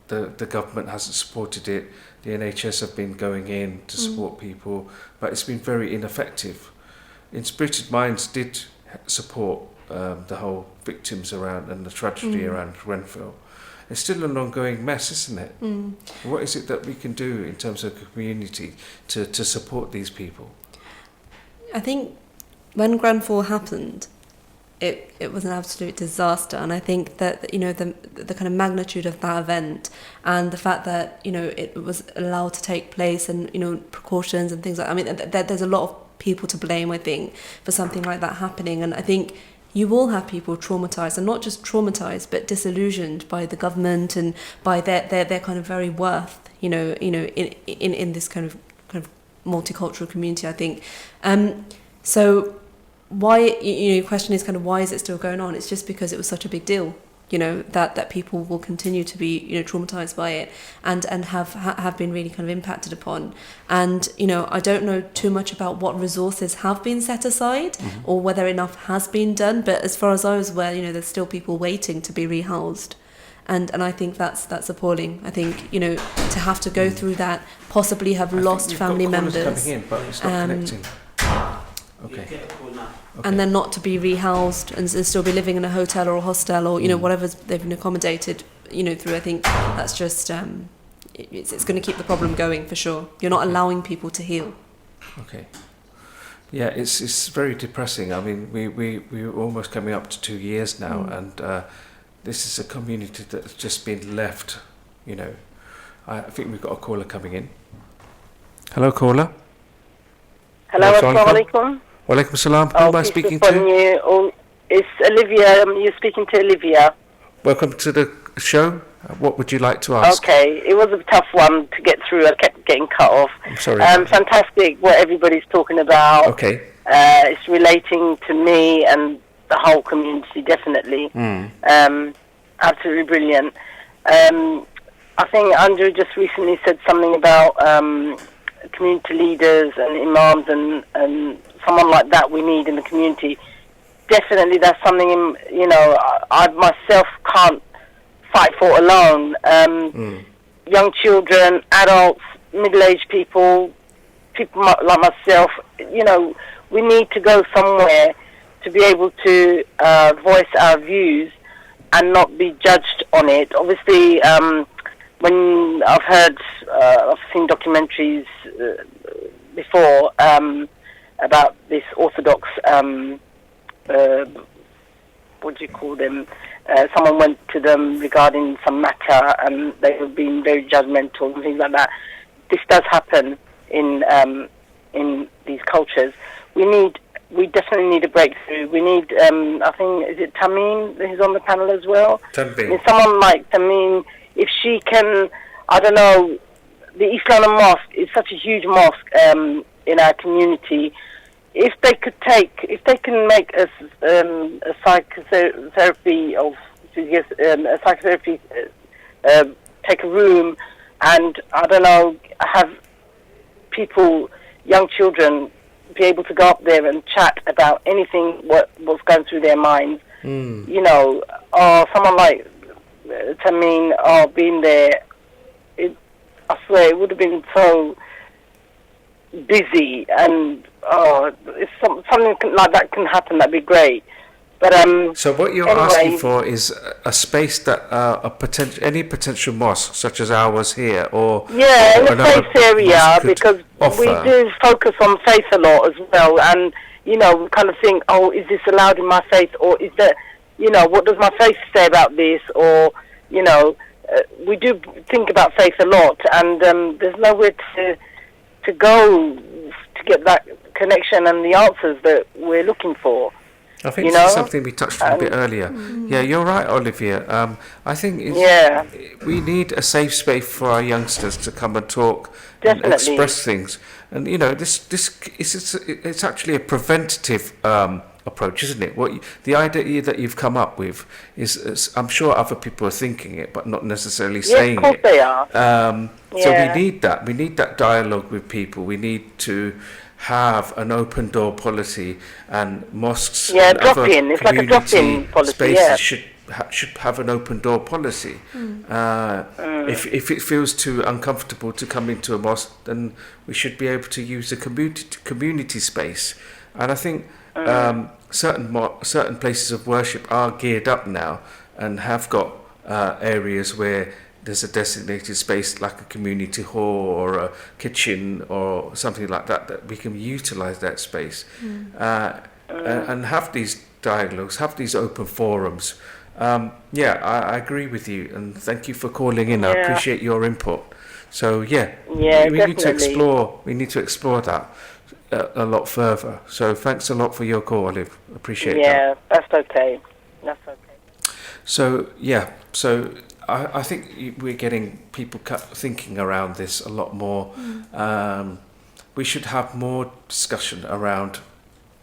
Speaker 2: the government hasn't supported it. The NHS have been going in to support people, but it's been very ineffective. Inspirited Minds did support the whole victims around and the tragedy around Grenfell. It's still an ongoing mess, isn't it? What is it that we can do in terms of community to support these people?
Speaker 1: I think when Grenfell happened, it was an absolute disaster, and I think that, you know, the kind of magnitude of that event and the fact that, you know, it was allowed to take place, and, you know, precautions and things like, I mean, there's a lot of people to blame, I think, for something like that happening. And I think you will have people traumatized, and not just traumatized, but disillusioned by the government and by their kind of very worth, you know, in this kind of multicultural community, I think. So why, you know, your question is kind of, why is it still going on? It's just because it was such a big deal, you know, that people will continue to be, you know, traumatized by it, and have been really kind of impacted upon. And, you know, I don't know too much about what resources have been set aside, or whether enough has been done, but as far as I was aware, you know, there's still people waiting to be rehoused. And I think that's appalling. I think, you know, to have to go through that, possibly have lost family members.
Speaker 2: Coming in, but it's not connecting. Okay.
Speaker 6: You get a call now.
Speaker 2: Okay.
Speaker 1: And then not to be rehoused and still be living in a hotel or a hostel, or, you know, whatever they've been accommodated, you know, through. I think that's just it's going to keep the problem going for sure. You're not allowing people to heal.
Speaker 2: Okay. Yeah, it's very depressing. I mean, we're almost coming up to 2 years now, and this is a community that's just been left. You know, I think we've got a caller coming in. Hello, caller.
Speaker 8: Hello, assalamu alaikum.
Speaker 2: Walaikum salam. Who am I speaking to?
Speaker 8: It's Olivia. You're speaking to Olivia.
Speaker 2: Welcome to the show. What would you like to ask?
Speaker 8: Okay, it was a tough one to get through. I kept getting cut off.
Speaker 2: I'm sorry.
Speaker 8: Fantastic what everybody's talking about.
Speaker 2: Okay.
Speaker 8: It's relating to me and the whole community, definitely. Absolutely brilliant. I think Andrew just recently said something about community leaders and imams and someone like that we need in the community. Definitely, that's something, you know, I myself can't fight for alone. Young children, adults, middle-aged people like myself, you know, we need to go somewhere to be able to voice our views and not be judged on it. Obviously, when I've seen documentaries before about this Orthodox, what do you call them? Someone went to them regarding some matter, and they were being very judgmental and things like that. This does happen in these cultures. We definitely need a breakthrough. We need, I think, is it Tamim who's on the panel as well?
Speaker 2: Tamim.
Speaker 8: I mean, someone like Tamim, if she can, I don't know, the Islam Mosque is such a huge mosque in our community. If they can make a psychotherapy take a room, and I don't know, have people, young children, be able to go up there and chat about anything what's going through their minds. You know, or someone like Tamim, being there, I swear it would have been so busy, and if something like that can happen, that'd be great. But
Speaker 2: so what you're
Speaker 8: anyway,
Speaker 2: asking for is a space that any potential mosque, such as ours here, or
Speaker 8: in a safe area, because we do focus on faith a lot as well, and you know, we kind of think, oh, is this allowed in my faith, or is that, you know, what does my faith say about this, or you know, we do think about faith a lot, and there's nowhere to go to get that connection and the answers that we're looking for.
Speaker 2: I think this is something we touched on a bit earlier. Yeah, you're right, Olivia. I think we need a safe space for our youngsters to come and talk and express things. And you know, it's actually a preventative approach, isn't it? The idea that you've come up with is I'm sure other people are thinking it, but not necessarily saying it.
Speaker 8: Yes, of course they are.
Speaker 2: So we need that. We need that dialogue with people. We need to have an open door policy, and mosques and other
Speaker 8: it's like a drop-in policy,
Speaker 2: spaces should have an open door policy. If it feels too uncomfortable to come into a mosque, then we should be able to use a community space. And I think certain places of worship are geared up now and have got areas where there's a designated space like a community hall or a kitchen or something like that we can utilize that space. and have these dialogues, have these open forums. I agree with you, and thank you for calling in. I appreciate your input. So we need to explore. We need to explore that a lot further. So thanks a lot for your call, Olive. Appreciate that.
Speaker 8: Yeah, that's okay. That's okay.
Speaker 2: So I think we're getting people thinking around this a lot more. We should have more discussion around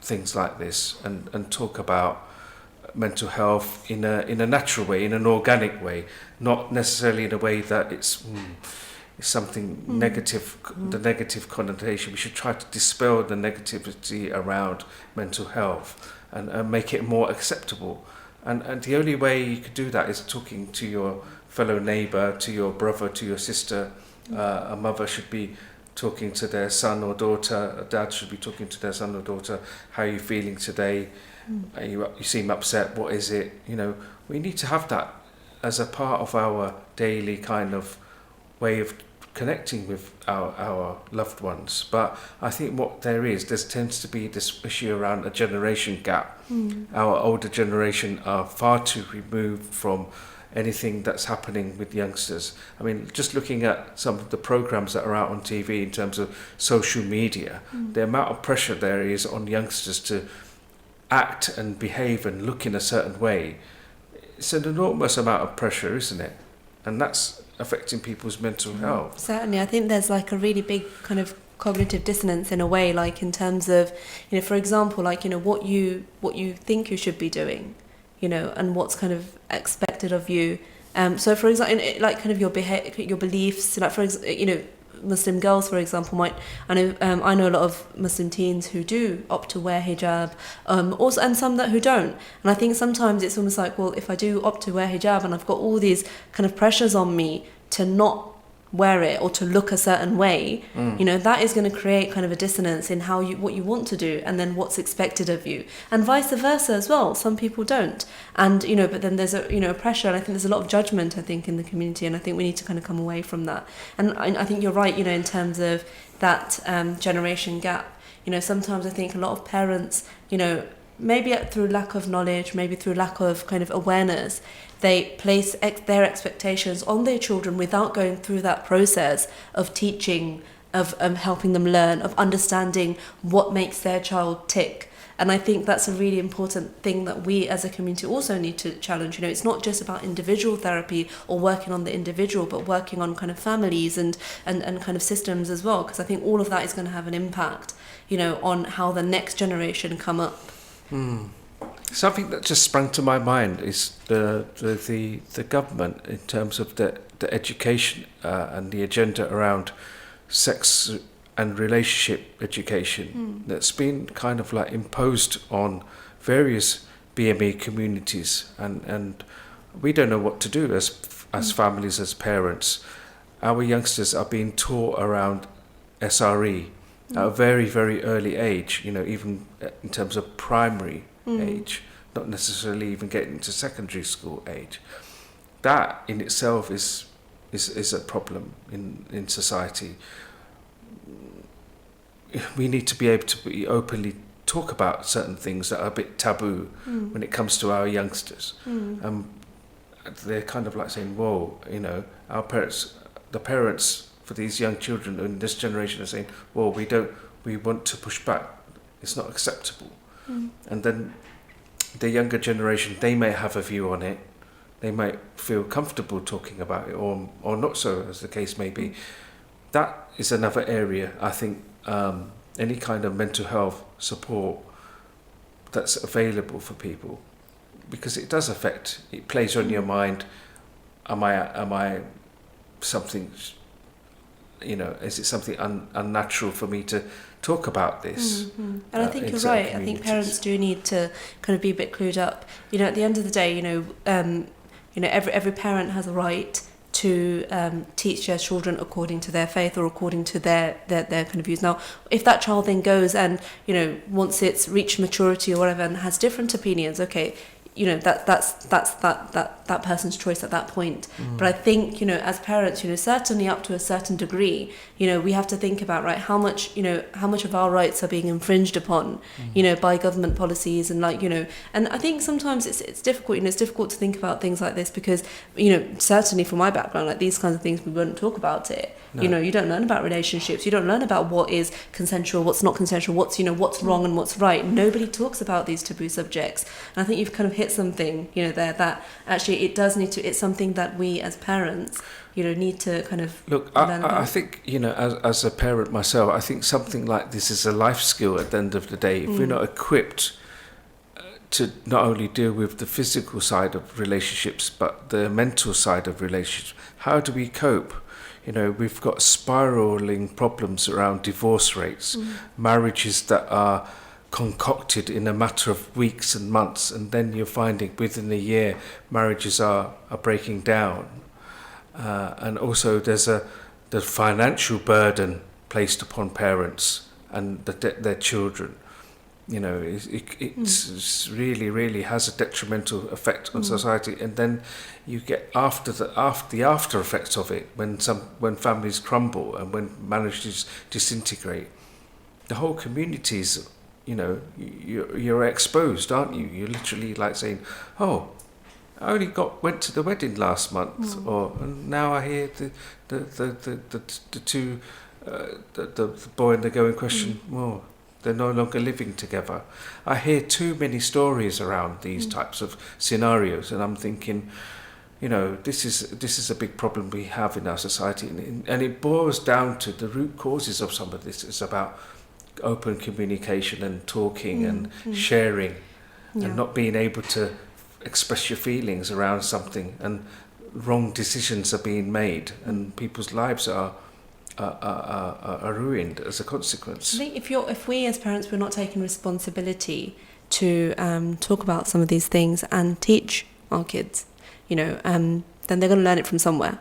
Speaker 2: things like this and talk about mental health in a natural way, in an organic way, not necessarily in a way that it's something negative, the negative connotation. We should try to dispel the negativity around mental health and make it more acceptable. And the only way you could do that is talking to your fellow neighbour, to your brother, to your sister. A mother should be talking to their son or daughter. A dad should be talking to their son or daughter. How are you feeling today? You seem upset. What is it? We need to have that as a part of our daily kind of way of connecting with our loved ones. But I think what there tends to be this issue around a generation gap. Our older generation are far too removed from anything that's happening with youngsters. I mean, just looking at some of the programs that are out on TV in terms of social media, the amount of pressure there is on youngsters to act and behave and look in a certain way. It's an enormous amount of pressure, isn't it? And that's affecting people's mental health.
Speaker 1: Certainly, I think there's like a really big kind of cognitive dissonance in a way, like in terms of, for example, like, what you think you should be doing, and what's kind of expected of you. So for example, like kind of your beliefs, like for example, Muslim girls, for example, I know a lot of Muslim teens who do opt to wear hijab, also, and some who don't. And I think sometimes it's almost like, well, if I do opt to wear hijab and I've got all these kind of pressures on me to not wear it or to look a certain way, that is going to create kind of a dissonance in what you want to do and then what's expected of you, and vice versa as well. Some people don't, and but then there's a pressure, and I think there's a lot of judgment, I think, in the community, and I think we need to kind of come away from that. And I think you're right, in terms of that generation gap. Sometimes I think a lot of parents, maybe through lack of knowledge, maybe through lack of kind of awareness, they place their expectations on their children without going through that process of teaching, of helping them learn, of understanding what makes their child tick. And I think that's a really important thing that we as a community also need to challenge. It's not just about individual therapy or working on the individual, but working on kind of families and kind of systems as well, because I think all of that is going to have an impact, on how the next generation come up.
Speaker 2: Something that just sprang to my mind is the government in terms of the education and the agenda around sex and relationship education that's been kind of like imposed on various BME communities, and we don't know what to do as families, as parents. Our youngsters are being taught around SRE at a very, very early age, even in terms of primary age, not necessarily even getting to secondary school age. That in itself is a problem in society. We need to be able to openly talk about certain things that are a bit taboo when it comes to our youngsters. They're kind of like saying, whoa, our parents, the parents for these young children in this generation are saying, well, we want to push back. It's not acceptable. And then the younger generation, they may have a view on it. They might feel comfortable talking about it, or not so, as the case may be. That is another area, I think, any kind of mental health support that's available for people, because it does affect, it plays on your mind. Am I something, is it something unnatural for me to talk about this?
Speaker 1: And I think you're right. I think parents do need to kind of be a bit clued up. At the end of the day, every parent has a right to teach their children according to their faith or according to their kind of views. Now, if that child then goes and once it's reached maturity or whatever and has different opinions, okay, you know, that person's choice at that point. But I think, you know, as parents, you know, certainly up to a certain degree, you know, we have to think about, right, how much of our rights are being infringed upon, you know, by government policies, and like, you know, and I think sometimes it's difficult, you know, it's difficult to think about things like this because, you know, certainly from my background, like these kinds of things, we wouldn't talk about it. No. You know, you don't learn about relationships, you don't learn about what is consensual, what's not consensual, what's, you know, what's wrong and what's right. Nobody talks about these taboo subjects. And I think you've kind of hit something, you know, there, that actually it does need to, it's something that we as parents, you know, need to kind of
Speaker 2: look.
Speaker 1: learn about.
Speaker 2: I think, you know, as a parent myself, I think something like this is a life skill at the end of the day. If we're not equipped to not only deal with the physical side of relationships, but the mental side of relationships, how do we cope? You know, we've got spiraling problems around divorce rates, marriages that are concocted in a matter of weeks and months, and then you're finding within a year marriages are breaking down. And also there's the financial burden placed upon parents and their children. You know, it's really has a detrimental effect on society, and then you get after effects of it when families crumble and when marriages disintegrate. The whole community's, you know, you're exposed, aren't you? You're literally like saying, "Oh, I only went to the wedding last month," or now I hear the two the boy and the girl in question. Well, they're no longer living together. I hear too many stories around these types of scenarios, and I'm thinking, you know, this is a big problem we have in our society, and it boils down to the root causes of some of this. It's about open communication and talking and sharing, and not being able to express your feelings around something, and wrong decisions are being made, and people's lives are ruined as a consequence.
Speaker 1: I think if we as parents were not taking responsibility to talk about some of these things and teach our kids, you know, then they're going to learn it from somewhere,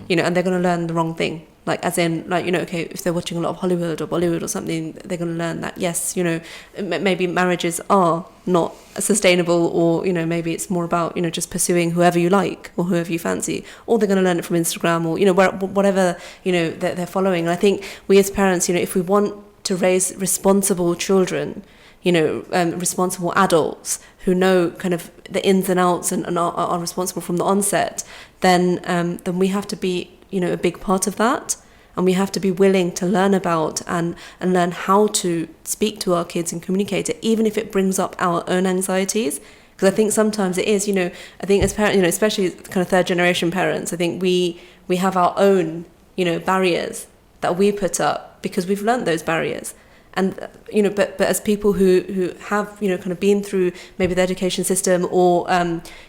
Speaker 1: you know, and they're going to learn the wrong thing. Like, as in, like, you know, okay, if they're watching a lot of Hollywood or Bollywood or something, they're going to learn that, yes, you know, maybe marriages are not sustainable, or, you know, maybe it's more about, you know, just pursuing whoever you like or whoever you fancy, or they're going to learn it from Instagram, or, you know, whatever, you know, they're following. And I think we as parents, you know, if we want to raise responsible children, you know, responsible adults who know kind of the ins and outs and are responsible from the onset, then we have to be, you know, a big part of that, and we have to be willing to learn about and learn how to speak to our kids and communicate it, even if it brings up our own anxieties. Because I think sometimes it is, you know, I think as parents, you know, especially kind of third generation parents, I think we have our own, you know, barriers that we put up because we've learned those barriers. And, you know, but as people who have, you know, kind of been through maybe the education system, or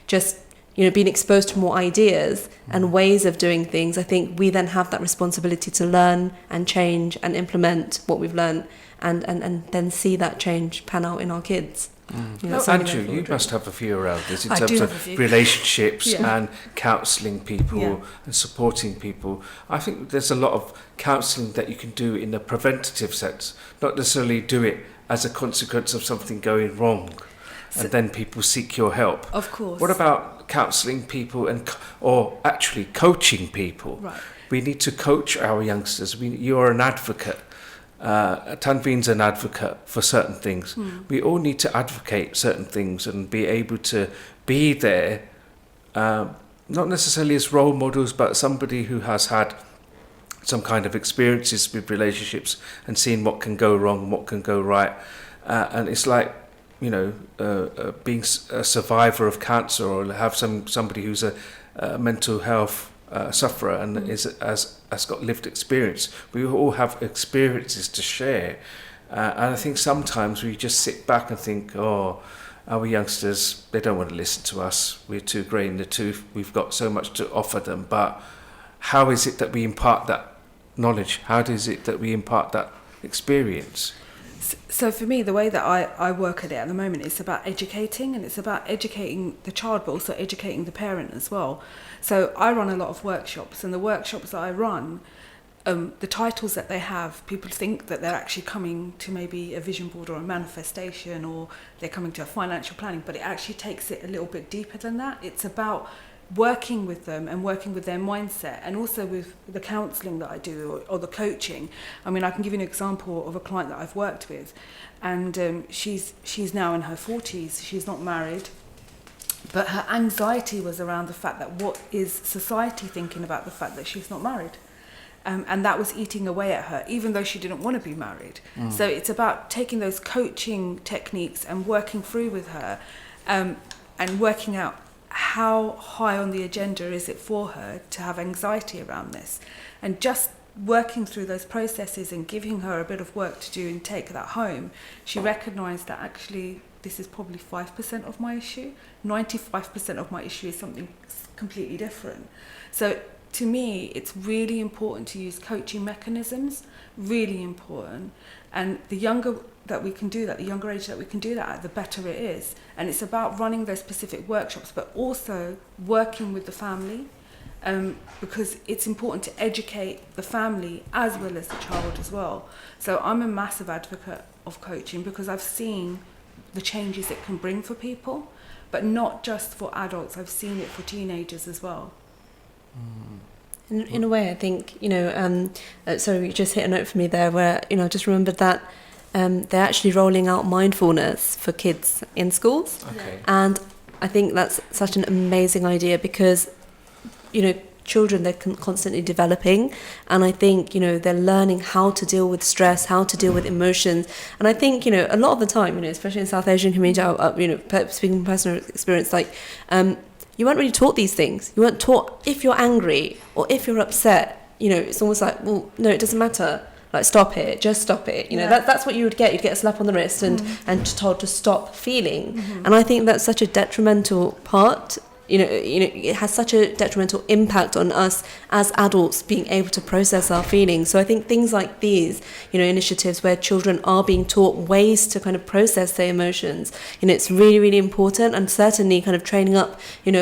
Speaker 1: just, you know, being exposed to more ideas and ways of doing things, I think we then have that responsibility to learn and change and implement what we've learned, and then see that change pan out in our kids. You know,
Speaker 2: Andrew, you must have a view around this in terms of relationships and counselling people and supporting people. I think there's a lot of counselling that you can do in a preventative sense, not necessarily do it as a consequence of something going wrong, and then people seek your help.
Speaker 3: Of course.
Speaker 2: What about counselling people or actually coaching people?
Speaker 3: Right.
Speaker 2: We need to coach our youngsters. You're an advocate. Tanveen's an advocate for certain things. We all need to advocate certain things and be able to be there, not necessarily as role models, but somebody who has had some kind of experiences with relationships and seen what can go wrong and what can go right. And it's like, you know, being a survivor of cancer, or have somebody who's a mental health sufferer and has got lived experience. We all have experiences to share, and I think sometimes we just sit back and think, oh, our youngsters, they don't want to listen to us, we're too grey in the tooth, we've got so much to offer them. But how is it that we impart that knowledge? How is it that we impart that experience?
Speaker 3: So for me, the way that I work at it at the moment is about educating, and it's about educating the child, but also educating the parent as well. So I run a lot of workshops, and the workshops that I run, the titles that they have, people think that they're actually coming to maybe a vision board or a manifestation, or they're coming to a financial planning, but it actually takes it a little bit deeper than that. It's about working with them and working with their mindset, and also with the counselling that I do, or the coaching. I mean, I can give you an example of a client that I've worked with, and she's now in her 40s, she's not married, but her anxiety was around the fact that what is society thinking about the fact that she's not married. And that was eating away at her, even though she didn't want to be married. So it's about taking those coaching techniques and working through with her, and working out how high on the agenda is it for her to have anxiety around this. And just working through those processes and giving her a bit of work to do and take that home, she recognised that actually this is probably 5% of my issue. 95% of my issue is something completely different. So to me, it's really important to use coaching mechanisms, really important. And the younger that we can do that, the younger age that we can do that at, the better it is. And it's about running those specific workshops, but also working with the family, because it's important to educate the family as well as the child as well. So I'm a massive advocate of coaching, because I've seen the changes it can bring for people, but not just for adults. I've seen it for teenagers as well.
Speaker 1: In a way, I think, sorry, you just hit a note for me there where, I just remembered that they're actually rolling out mindfulness for kids in schools.
Speaker 2: Okay.
Speaker 1: And I think that's such an amazing idea, because, children, they're constantly developing. And I think, they're learning how to deal with stress, how to deal with emotions. And I think, a lot of the time, especially in South Asian community, speaking from personal experience, you weren't really taught these things. You weren't taught, if you're angry or if you're upset, it's almost like, well, no, it doesn't matter. Like, stop it, just stop it. That's what you would get. You'd get a slap on the wrist and just told to stop feeling. And I think that's such a detrimental part. It has such a detrimental impact on us as adults being able to process our feelings. So I think things like these, initiatives where children are being taught ways to kind of process their emotions, it's really, really important. And certainly kind of training up,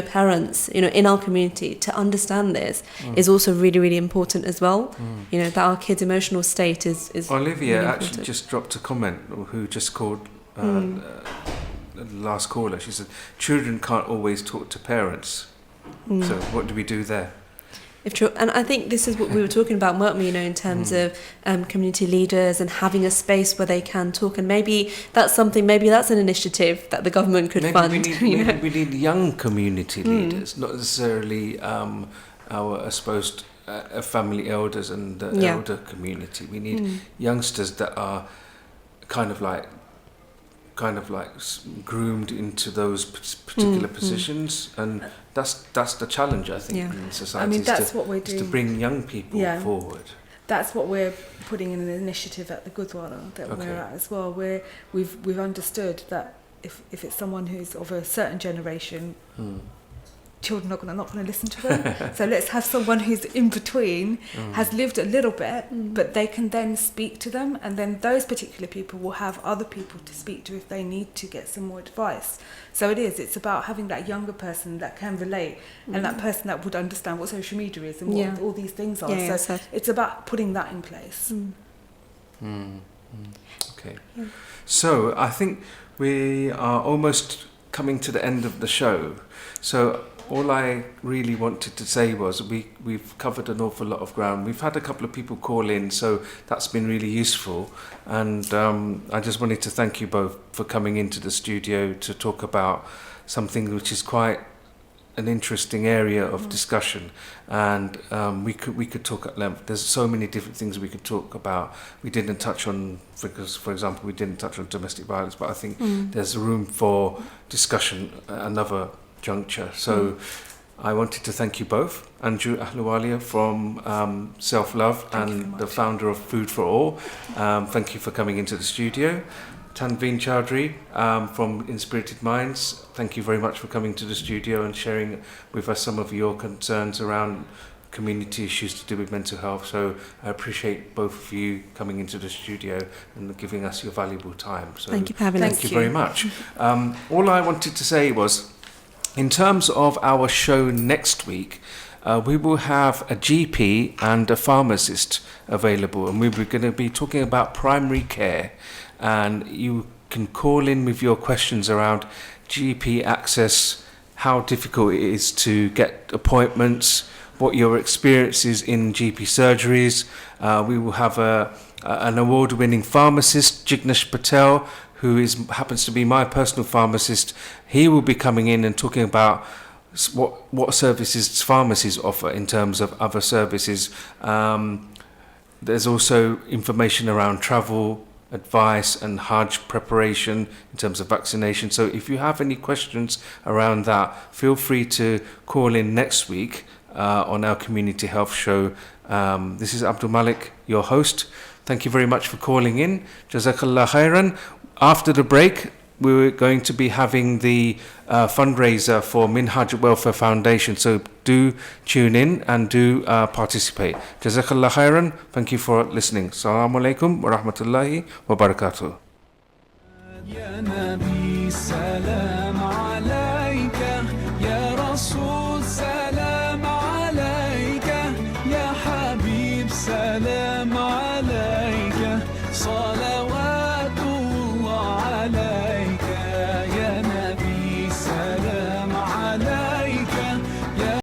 Speaker 1: parents, in our community to understand this is also really, really important as well. That our kids' emotional state is
Speaker 2: Olivia
Speaker 1: really
Speaker 2: actually
Speaker 1: important.
Speaker 2: just dropped a comment, who just called the last caller. She said children can't always talk to parents. So what do we do there?
Speaker 1: And I think this is what we were talking about, weren't we, in terms of community leaders and having a space where they can talk. And maybe that's an initiative that the government could fund.
Speaker 2: Maybe we need young community leaders, not necessarily family elders and the elder community. We need youngsters that are kind of like groomed into those particular positions, and that's the challenge, I think, in society.
Speaker 3: I mean, that's what we're doing.
Speaker 2: Is to bring young people forward.
Speaker 3: That's what we're putting in an initiative at the Gurdwara that we're at as well, where we've understood that if it's someone who's of a certain generation, children are not going to listen to them. So let's have someone who's in between, has lived a little bit, but they can then speak to them, and then those particular people will have other people to speak to if they need to get some more advice. So it's about having that younger person that can relate, and that person that would understand what social media is and what all these things are. So it's about putting that in place.
Speaker 2: Okay. So I think we are almost coming to the end of the show. So all I really wanted to say was we've covered an awful lot of ground. We've had a couple of people call in, so that's been really useful. And I just wanted to thank you both for coming into the studio to talk about something which is quite an interesting area of discussion. And we could talk at length. There's so many different things we could talk about. We didn't touch on, because, for example, we didn't touch on domestic violence, but I think there's room for discussion at another juncture. So I wanted to thank you both. Andrew Ahluwalia from Self Love and the founder of Food for All. Thank you for coming into the studio. Tanveen Chowdhury from Inspirited Minds, thank you very much for coming to the studio and sharing with us some of your concerns around community issues to do with mental health. So I appreciate both of you coming into the studio and giving us your valuable time. So
Speaker 1: thank you for having us.
Speaker 2: Thank you very much. All I wanted to say was, in terms of our show next week, we will have a GP and a pharmacist available, and we're going to be talking about primary care. And you can call in with your questions around GP access, how difficult it is to get appointments, what your experience is in GP surgeries. We will have an award-winning pharmacist, Jignesh Patel, who happens to be my personal pharmacist. He will be coming in and talking about what services pharmacies offer in terms of other services. There's also information around travel advice and Hajj preparation in terms of vaccination. So if you have any questions around that, feel free to call in next week on our community health show. This is Abdul Malik, your host. Thank you very much for calling in. Jazakallah khairan. After the break, we're going to be having the fundraiser for Minhaj Welfare Foundation. So do tune in and do participate. Jazakallah khairan. Thank you for listening. Assalamu alaikum wa rahmatullahi wa barakatuh.